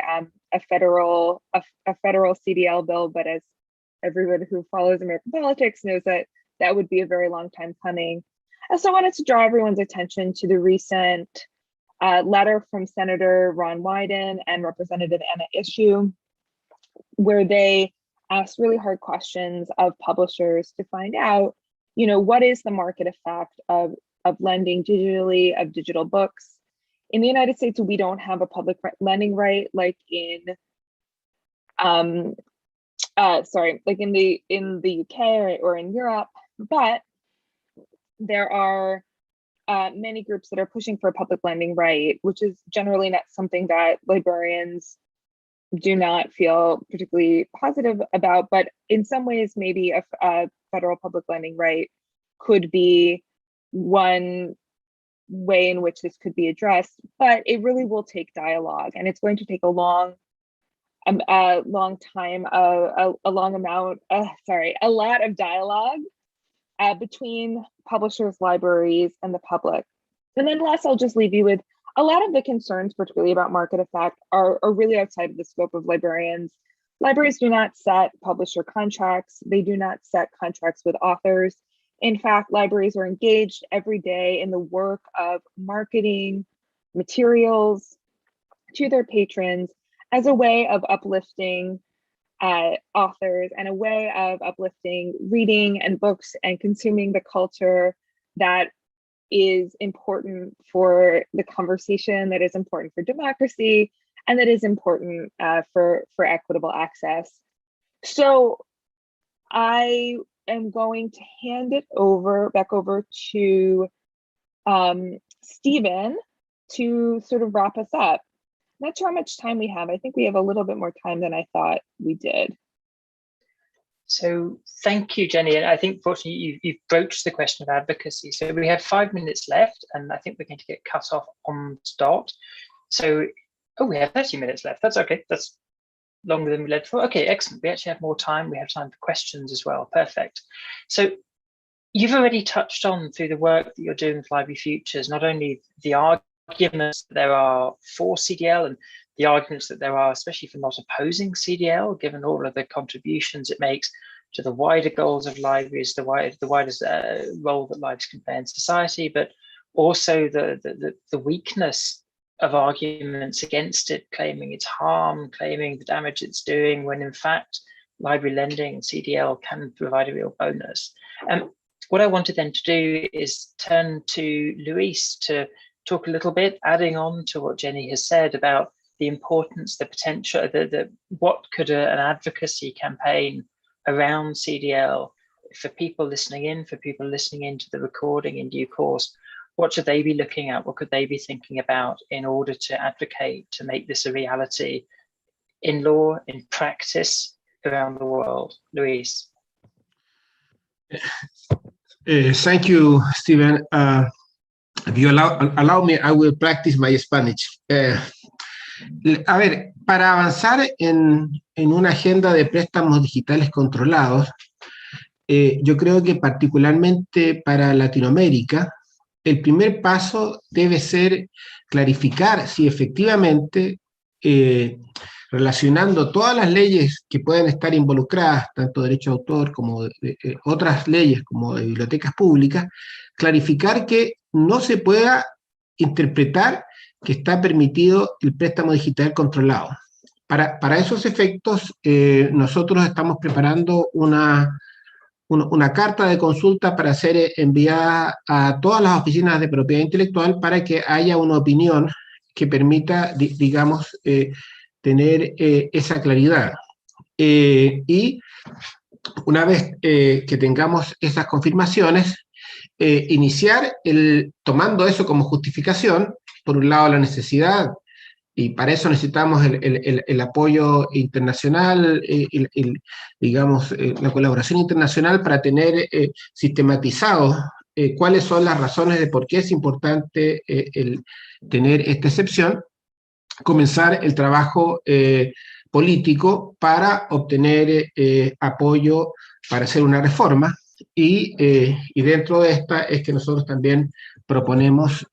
a federal CDL bill, but as everyone who follows American politics knows that would be a very long time coming. I also wanted to draw everyone's attention to the recent letter from Senator Ron Wyden and Representative Anna Issue, where they asked really hard questions of publishers to find out, what is the market effect of lending digitally, of digital books. In the United States, we don't have a public lending right like in the UK or in Europe, but there are many groups that are pushing for a public lending right, which is generally not something that librarians do not feel particularly positive about, but in some ways, maybe a federal public lending right could be one way in which this could be addressed, but it really will take dialogue, and it's going to take a lot of dialogue between publishers, libraries, and the public. And then last, I'll just leave you with a lot of the concerns, particularly about market effect, are really outside of the scope of librarians. Libraries do not set publisher contracts. They do not set contracts with authors. In fact, libraries are engaged every day in the work of marketing materials to their patrons as a way of uplifting authors and a way of uplifting reading and books and consuming the culture that is important for the conversation, that is important for democracy, and that is important for equitable access. So I am going to hand it back over to Stephen to sort of wrap us up. Not sure how much time we have. I think we have a little bit more time than I thought we did. So thank you, Jenny. And I think, fortunately, you've broached the question of advocacy. So we have 5 minutes left, and I think we're going to get cut off on the dot. So, we have 30 minutes left. That's okay. That's longer than we led for. Okay, excellent. We actually have more time. We have time for questions as well. Perfect. So you've already touched on, through the work that you're doing with Library Futures, not only the arguments that there are for CDL and the arguments that there are, especially for not opposing CDL, given all of the contributions it makes to the wider goals of libraries, the wider role that libraries can play in society, but also the weakness of arguments against it, claiming its harm, claiming the damage it's doing, when in fact library lending, CDL, can provide a real bonus. what I wanted then to do is turn to Luis to talk a little bit, adding on to what Jennie has said about the importance, the potential, what could an advocacy campaign around CDL for people listening in, to the recording in due course, what should they be looking at? What could they be thinking about in order to advocate, to make this a reality in law, in practice around the world? Luis. Thank you, Stephen. If you allow me, I will practice my Spanish. A ver, para avanzar en una agenda de préstamos digitales controlados, yo creo que particularmente para Latinoamérica, el primer paso debe ser clarificar si efectivamente, relacionando todas las leyes que pueden estar involucradas, tanto derecho de autor como otras leyes como de bibliotecas públicas, clarificar que no se pueda interpretar que está permitido el préstamo digital controlado. Para esos efectos, nosotros estamos preparando una carta de consulta para ser enviada a todas las oficinas de propiedad intelectual para que haya una opinión que permita, digamos, tener esa claridad. Y una vez que tengamos esas confirmaciones, iniciar tomando eso como justificación, por un lado la necesidad, y para eso necesitamos el apoyo internacional, digamos, la colaboración internacional para tener sistematizado cuáles son las razones de por qué es importante tener esta excepción, comenzar el trabajo político para obtener apoyo para hacer una reforma, y dentro de esta es que nosotros también proponemos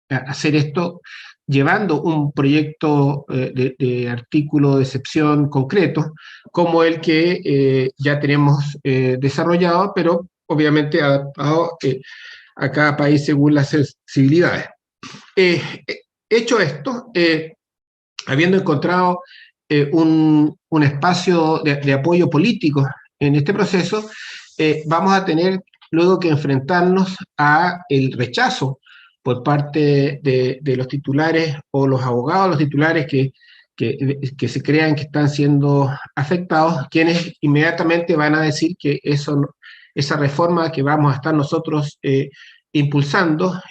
hacer esto llevando un proyecto de artículo de excepción concreto, como el que ya tenemos desarrollado, pero obviamente adaptado a cada país según las sensibilidades. Hecho esto, habiendo encontrado un espacio de apoyo político en este proceso, vamos a tener luego que enfrentarnos a el rechazo por parte de los titulares o los abogados, los titulares que se crean que están siendo afectados, quienes inmediatamente van a decir que esa reforma que vamos a estar nosotros impulsando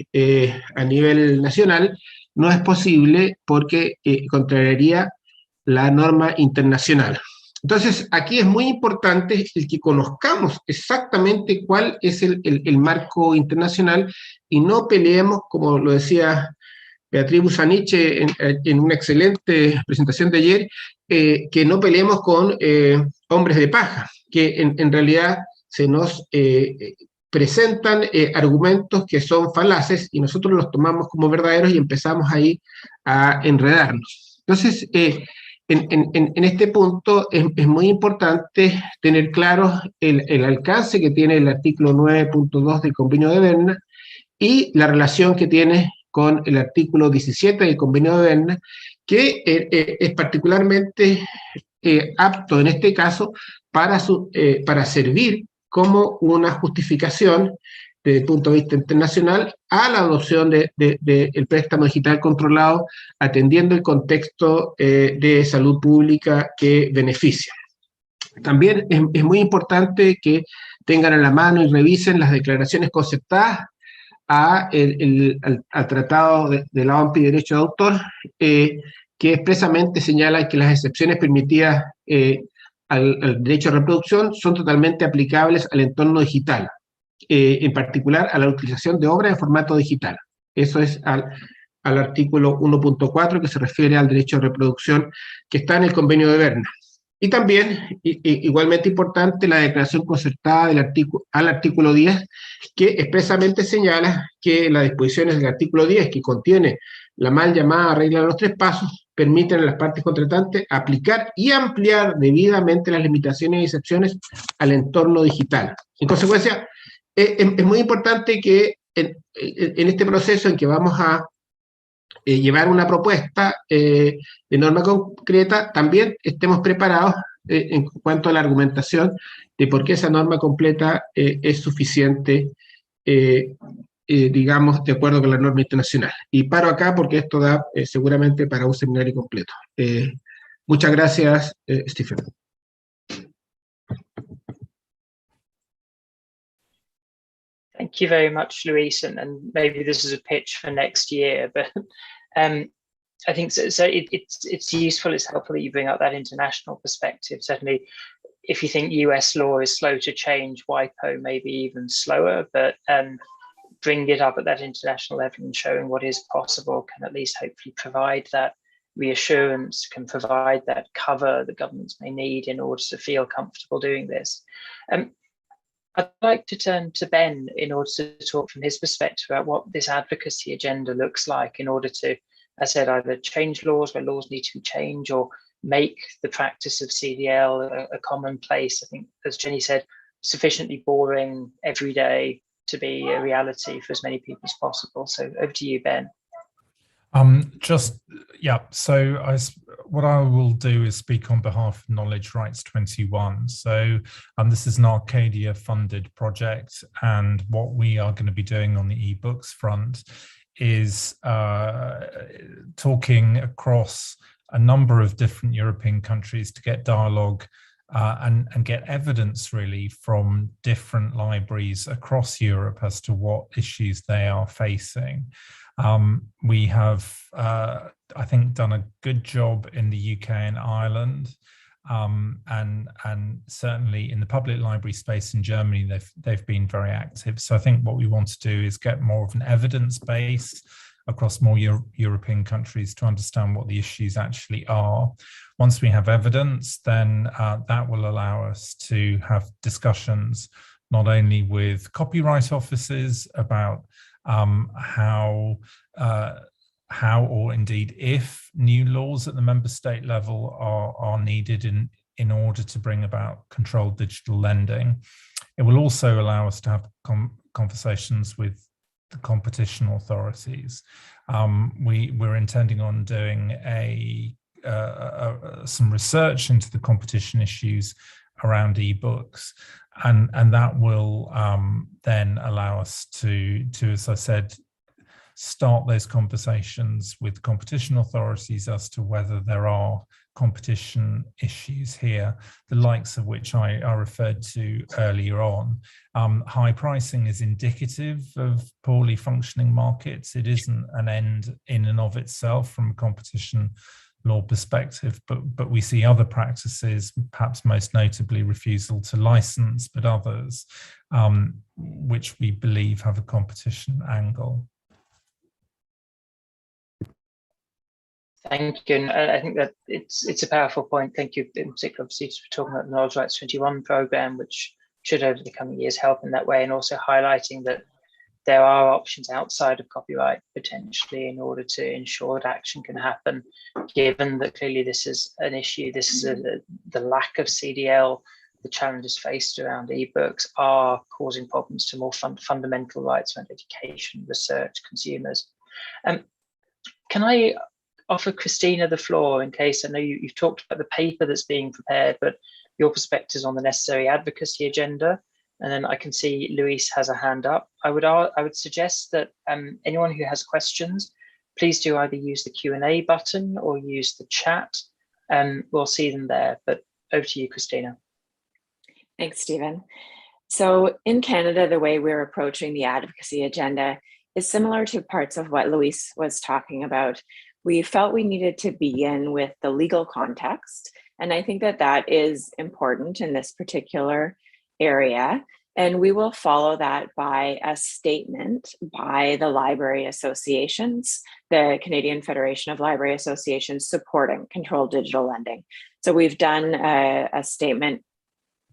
a nivel nacional no es posible porque contrariaría la norma internacional. Entonces, aquí es muy importante el que conozcamos exactamente cuál es el marco internacional y no peleemos, como lo decía Beatriz Busaniche en una excelente presentación de ayer, que no peleemos con hombres de paja, que en realidad se nos presentan argumentos que son falaces y nosotros los tomamos como verdaderos y empezamos ahí a enredarnos. Entonces, en este punto es muy importante tener claro el alcance que tiene el artículo 9.2 del Convenio de Berna y la relación que tiene con el artículo 17 del Convenio de Berna, que es particularmente apto en este caso para servir como una justificación desde el punto de vista internacional a la adopción del préstamo digital controlado, atendiendo el contexto de salud pública que beneficia. También es muy importante que tengan a la mano y revisen las declaraciones concertadas al Tratado de la OMP y Derecho de Autor, que expresamente señalan que las excepciones permitidas al derecho de reproducción son totalmente aplicables al entorno digital, en particular a la utilización de obras en formato digital. Eso es al artículo 1.4 que se refiere al derecho de reproducción que está en el Convenio de Berna. Y también, igualmente importante, la declaración concertada al artículo 10, que expresamente señala que las disposiciones del artículo 10, que contiene la mal llamada regla de los 3 pasos, permiten a las partes contratantes aplicar y ampliar debidamente las limitaciones y excepciones al entorno digital. En consecuencia, es muy importante que en este proceso en que vamos a llevar una propuesta de norma concreta, también estemos preparados en cuanto a la argumentación de por qué esa norma completa es suficiente, digamos, de acuerdo con la norma internacional. Y paro acá porque esto da seguramente para un seminario completo. Muchas gracias, Stephen. Thank you very much, Luis, and maybe this is a pitch for next year, but I think so it's useful, it's helpful that you bring up that international perspective. Certainly, if you think US law is slow to change, WIPO may be even slower, but bring it up at that international level and showing what is possible can at least hopefully provide that reassurance, can provide that cover that governments may need in order to feel comfortable doing this. I'd like to turn to Ben in order to talk from his perspective about what this advocacy agenda looks like in order to, as I said, either change laws where laws need to be changed or make the practice of CDL a commonplace. I think, as Jenny said, sufficiently boring every day to be a reality for as many people as possible. So over to you, Ben. So what I will do is speak on behalf of Knowledge Rights 21. So this is an Arcadia funded project, and what we are going to be doing on the ebooks front is talking across a number of different European countries to get dialogue and get evidence really from different libraries across Europe as to what issues they are facing. We have, I think, done a good job in the UK and Ireland, and certainly in the public library space in Germany, they've been very active. So I think what we want to do is get more of an evidence base across more European countries to understand what the issues actually are. Once we have evidence, then that will allow us to have discussions not only with copyright offices about how or indeed if new laws at the member state level are needed in order to bring about controlled digital lending. It will also allow us to have conversations with the competition authorities. We're intending on doing some research into the competition issues around ebooks, and that will then allow us to, as I said, start those conversations with competition authorities as to whether there are competition issues here, the likes of which I referred to earlier on. High pricing is indicative of poorly functioning markets. It isn't an end in and of itself from a competition law perspective, but we see other practices, perhaps most notably refusal to license, but others, which we believe have a competition angle. Thank you, and I think that it's a powerful point. Thank you, in particular, obviously, for talking about the Knowledge Rights 21 programme, which should over the coming years help in that way, and also highlighting that there are options outside of copyright potentially in order to ensure that action can happen, given that clearly this is an issue. This is the lack of CDL, the challenges faced around ebooks are causing problems to more fundamental rights around education, research, consumers. Can I offer Christina the floor in case, I know you've talked about the paper that's being prepared, but your perspectives on the necessary advocacy agenda. And then I can see Luis has a hand up. I would suggest that anyone who has questions, please do either use the Q&A button or use the chat. We'll see them there, but over to you, Christina. Thanks, Stephen. So in Canada, the way we're approaching the advocacy agenda is similar to parts of what Luis was talking about. We felt we needed to begin with the legal context, and I think that that is important in this particular area. And we will follow that by a statement by the library associations, the Canadian Federation of Library Associations supporting controlled digital lending. So we've done a statement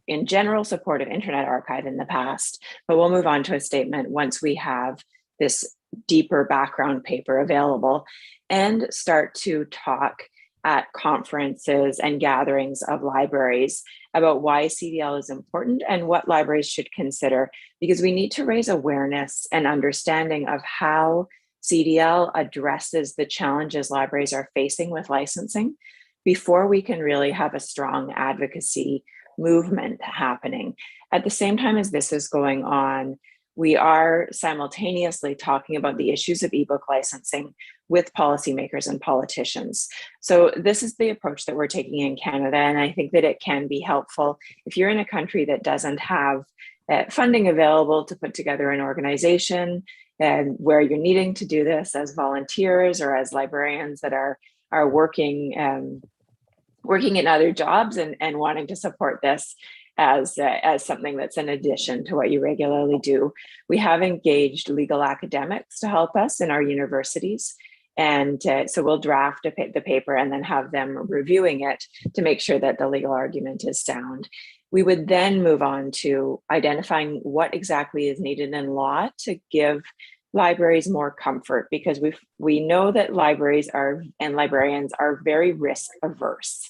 in general support of Internet Archive in the past, but we'll move on to a statement once we have this deeper background paper available and start to talk at conferences and gatherings of libraries about why CDL is important and what libraries should consider, because we need to raise awareness and understanding of how CDL addresses the challenges libraries are facing with licensing. before we can really have a strong advocacy movement happening. At the same time as this is going on, we are simultaneously talking about the issues of ebook licensing with policymakers and politicians. So this is the approach that we're taking in Canada, and I think that it can be helpful if you're in a country that doesn't have funding available to put together an organization, and where you're needing to do this as volunteers or as librarians that are working in other jobs and wanting to support this as something that's in addition to what you regularly do. We have engaged legal academics to help us in our universities. And so we'll draft the paper and then have them reviewing it to make sure that the legal argument is sound. We would then move on to identifying what exactly is needed in law to give libraries more comfort, because we know that libraries and librarians are very risk averse.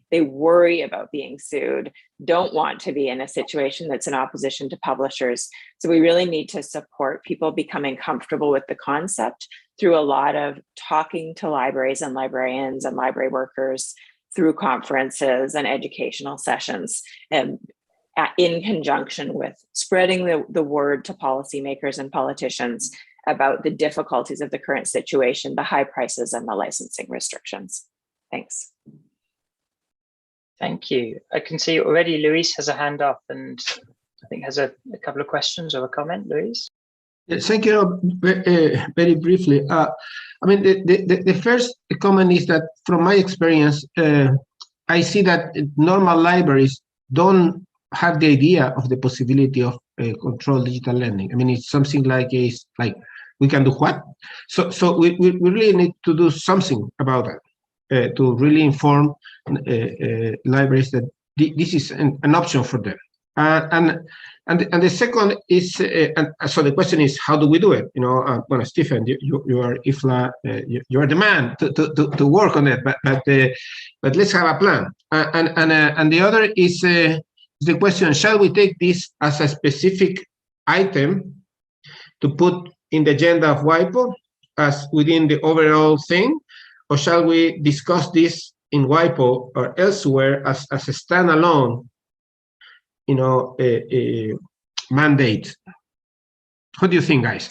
They worry about being sued, don't want to be in a situation that's in opposition to publishers. So we really need to support people becoming comfortable with the concept through a lot of talking to libraries and librarians and library workers through conferences and educational sessions, and in conjunction with spreading the word to policymakers and politicians about the difficulties of the current situation, the high prices and the licensing restrictions. Thanks. Thank you. I can see already Luis has a hand up and I think has a couple of questions or a comment. Luis? Thank you. Very briefly. I mean, the first comment is that from my experience, I see that normal libraries don't have the idea of the possibility of controlled digital lending. I mean, it's something like we can do what? So we really need to do something about that. To really inform libraries that this is an option for them. And the second is, so the question is, how do we do it? You know, well, Stephen, you are IFLA, you are the man to work on it, but let's have a plan. And the other is the question: shall we take this as a specific item to put in the agenda of WIPO as within the overall thing? Or shall we discuss this in WIPO or elsewhere as a standalone, you know, a mandate? What do you think, guys?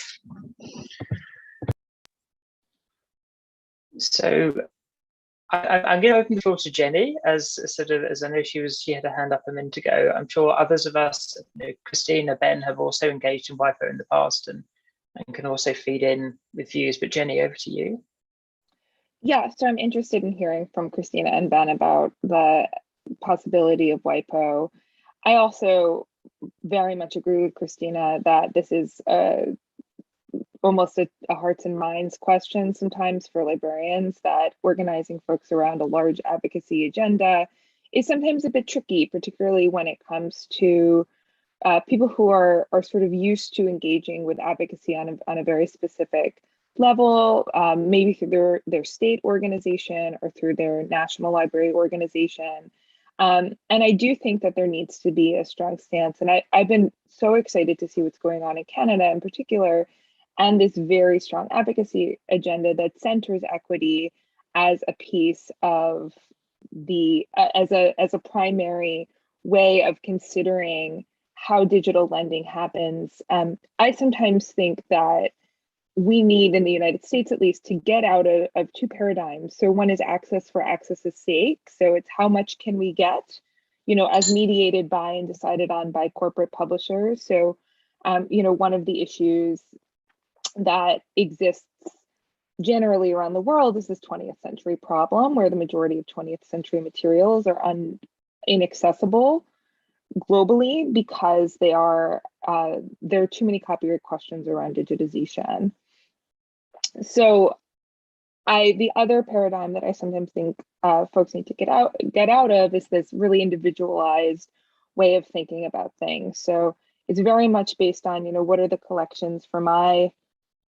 So I'm going to open the floor to Jennie, as I know she had a hand up a minute ago. I'm sure others of us, Christina, Ben, have also engaged in WIPO in the past and can also feed in with views. But Jennie, over to you. Yeah, so I'm interested in hearing from Christina and Ben about the possibility of WIPO. I also very much agree with Christina that this is almost a hearts and minds question sometimes for librarians, that organizing folks around a large advocacy agenda is sometimes a bit tricky, particularly when it comes to people who are sort of used to engaging with advocacy on a very specific level, maybe through their state organization or through their national library organization. And I do think that there needs to be a strong stance. And I've been so excited to see what's going on in Canada in particular, and this very strong advocacy agenda that centers equity as a piece of as a primary way of considering how digital lending happens. I sometimes think that we need, in the United States at least, to get out of two paradigms. So one is access for access's sake. So it's how much can we get, you know, as mediated by and decided on by corporate publishers. So, you know, one of the issues that exists generally around the world is this 20th century problem where the majority of 20th century materials are inaccessible globally because there are too many copyright questions around digitization. So the other paradigm that I sometimes think folks need to get out of is this really individualized way of thinking about things. So it's very much based on, you know, what are the collections for my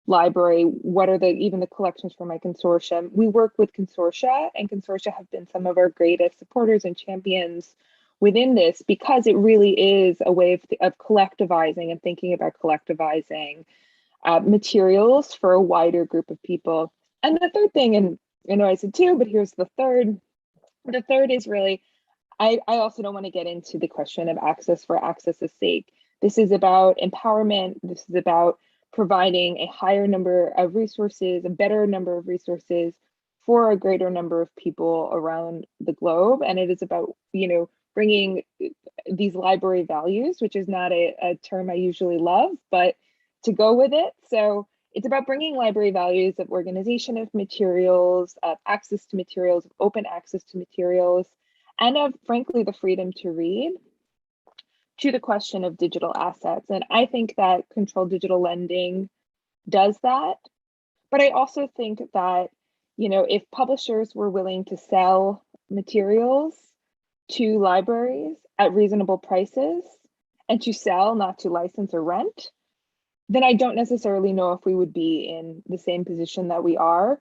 library? What are even the collections for my consortium? We work with consortia, and consortia have been some of our greatest supporters and champions within this, because it really is a way of collectivizing and thinking about collectivizing materials for a wider group of people. And the third thing, and I know I said two, but here's the third, The third is really, I also don't want to get into the question of access for access's sake. This is about empowerment. This is about providing a higher number of resources, a better number of resources for a greater number of people around the globe. And it is about, bringing these library values, which is not a term I usually love, but to go with it. So it's about bringing library values of organization of materials, of access to materials, of open access to materials, and of, frankly, the freedom to read to the question of digital assets. And I think that controlled digital lending does that. But I also think that, if publishers were willing to sell materials to libraries at reasonable prices and to sell, not to license or rent, then I don't necessarily know if we would be in the same position that we are.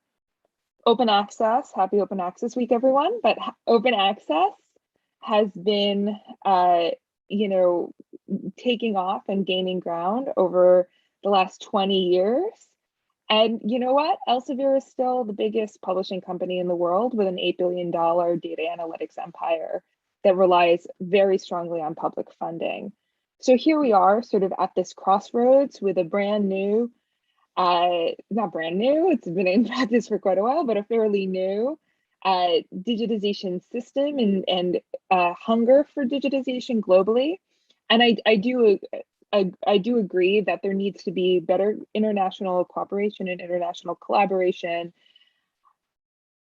Open access, happy Open Access Week, everyone, but open access has been, taking off and gaining ground over the last 20 years. And you know what? Elsevier is still the biggest publishing company in the world with an $8 billion data analytics empire that relies very strongly on public funding. So here we are sort of at this crossroads with a brand new, not brand new, it's been in practice for quite a while, but a fairly new digitization system and hunger for digitization globally. And I do agree that there needs to be better international cooperation and international collaboration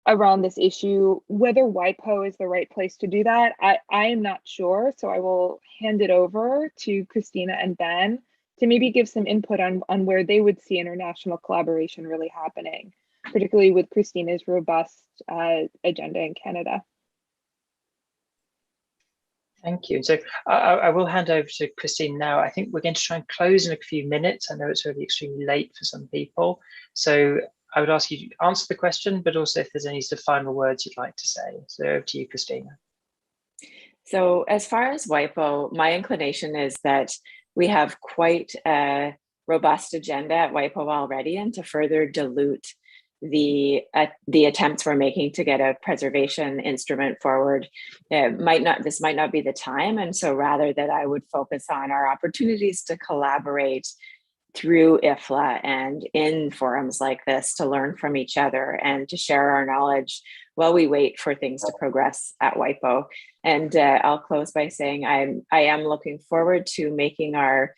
around this issue. Whether WIPO is the right place to do that, I am not sure. So I will hand it over to Christina and Ben to maybe give some input on where they would see international collaboration really happening, particularly with Christina's robust agenda in Canada. Thank you. So I will hand over to Christine now. I think we're going to try and close in a few minutes. I know it's already extremely late for some people. So I would ask you to answer the question, but also if there's any sort of final words you'd like to say. So over to you, Christina. So as far as WIPO, my inclination is that we have quite a robust agenda at WIPO already, and to further dilute the attempts we're making to get a preservation instrument forward, this might not be the time. And so rather that I would focus on our opportunities to collaborate through IFLA and in forums like this to learn from each other and to share our knowledge while we wait for things to progress at WIPO. And I'll close by saying I am looking forward to making our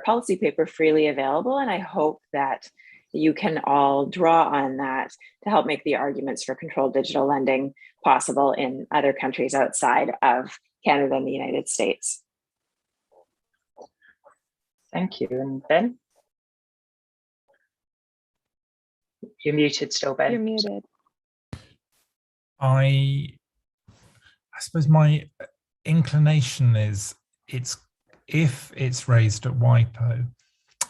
policy paper freely available, and I hope that you can all draw on that to help make the arguments for controlled digital lending possible in other countries outside of Canada and the United States. Thank you. And Ben? You're muted still, Ben. You're muted. I suppose my inclination is if it's raised at WIPO,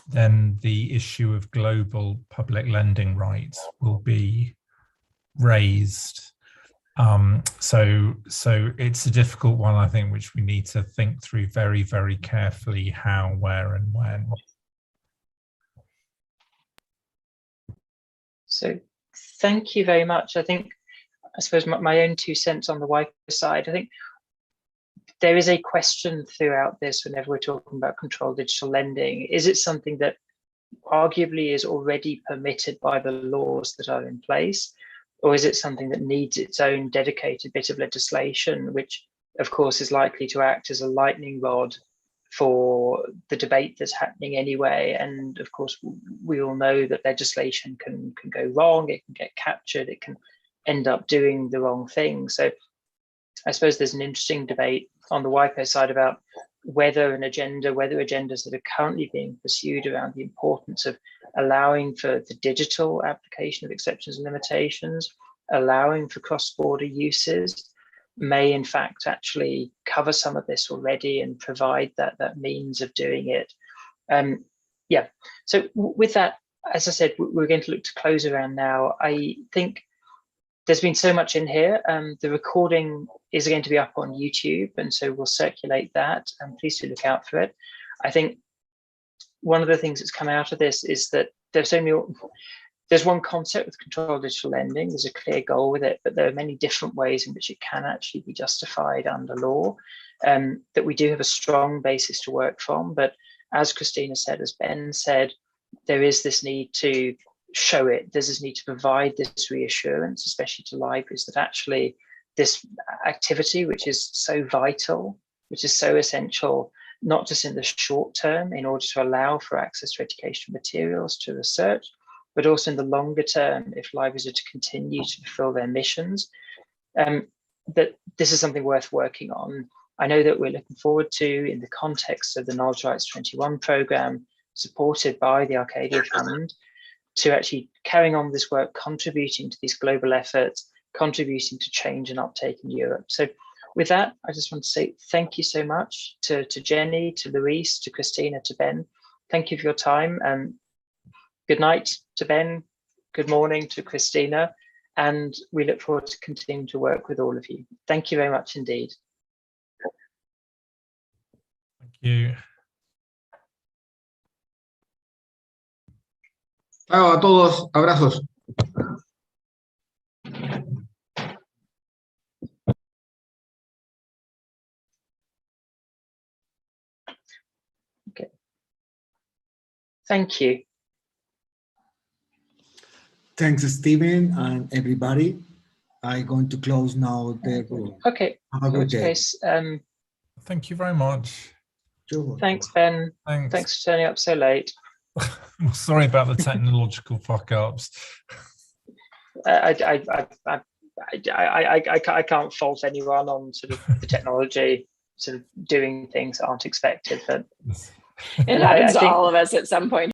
then the issue of global public lending rights will be raised. So it's a difficult one, I think, which we need to think through very, very carefully how, where, and when. So thank you very much. I suppose my own 2 cents on the WIPO side, I think there is a question throughout this whenever we're talking about controlled digital lending. Is it something that arguably is already permitted by the laws that are in place? Or is it something that needs its own dedicated bit of legislation, which of course is likely to act as a lightning rod for the debate that's happening anyway? And of course, we all know that legislation can go wrong, it can get captured, it can end up doing the wrong thing. So I suppose there's an interesting debate on the WIPO side about whether agendas that are currently being pursued around the importance of allowing for the digital application of exceptions and limitations, allowing for cross-border uses, may in fact actually cover some of this already and provide that means of doing it. Yeah, so with that, as I said, we're going to look to close around now. I think there's been so much in here. The recording is going to be up on YouTube, and so we'll circulate that, and please do look out for it. I think one of the things that's come out of this is that there's there's one concept with controlled digital lending. There's a clear goal with it, but there are many different ways in which it can actually be justified under law. That we do have a strong basis to work from. But as Christina said, as Ben said, there is this need to show it. There's this need to provide this reassurance, especially to libraries, that actually this activity, which is so vital, which is so essential, not just in the short term in order to allow for access to educational materials, to research, but also in the longer term, if libraries are to continue to fulfill their missions, that this is something worth working on. I know that we're looking forward to, in the context of the Knowledge Rights 21 programme, supported by the Arcadia Fund, to actually carrying on this work, contributing to these global efforts, contributing to change and uptake in Europe. So with that, I just want to say thank you so much to Jennie, to Louise, to Christina, to Ben. Thank you for your time. Good night to Ben. Good morning to Christina. And we look forward to continuing to work with all of you. Thank you very much indeed. Thank you. Chao a todos, abrazos. Okay. Thank you. Thanks, Stephen, and everybody. I'm going to close now the room. Okay. Have a In good which day. case, Thank you very much. Sure. thanks, Ben. Thanks. Thanks for turning up so late. Sorry about the technological fuck ups. I can't fault anyone on sort of the technology, sort of doing things that aren't expected, but It happens to think- all of us at some point.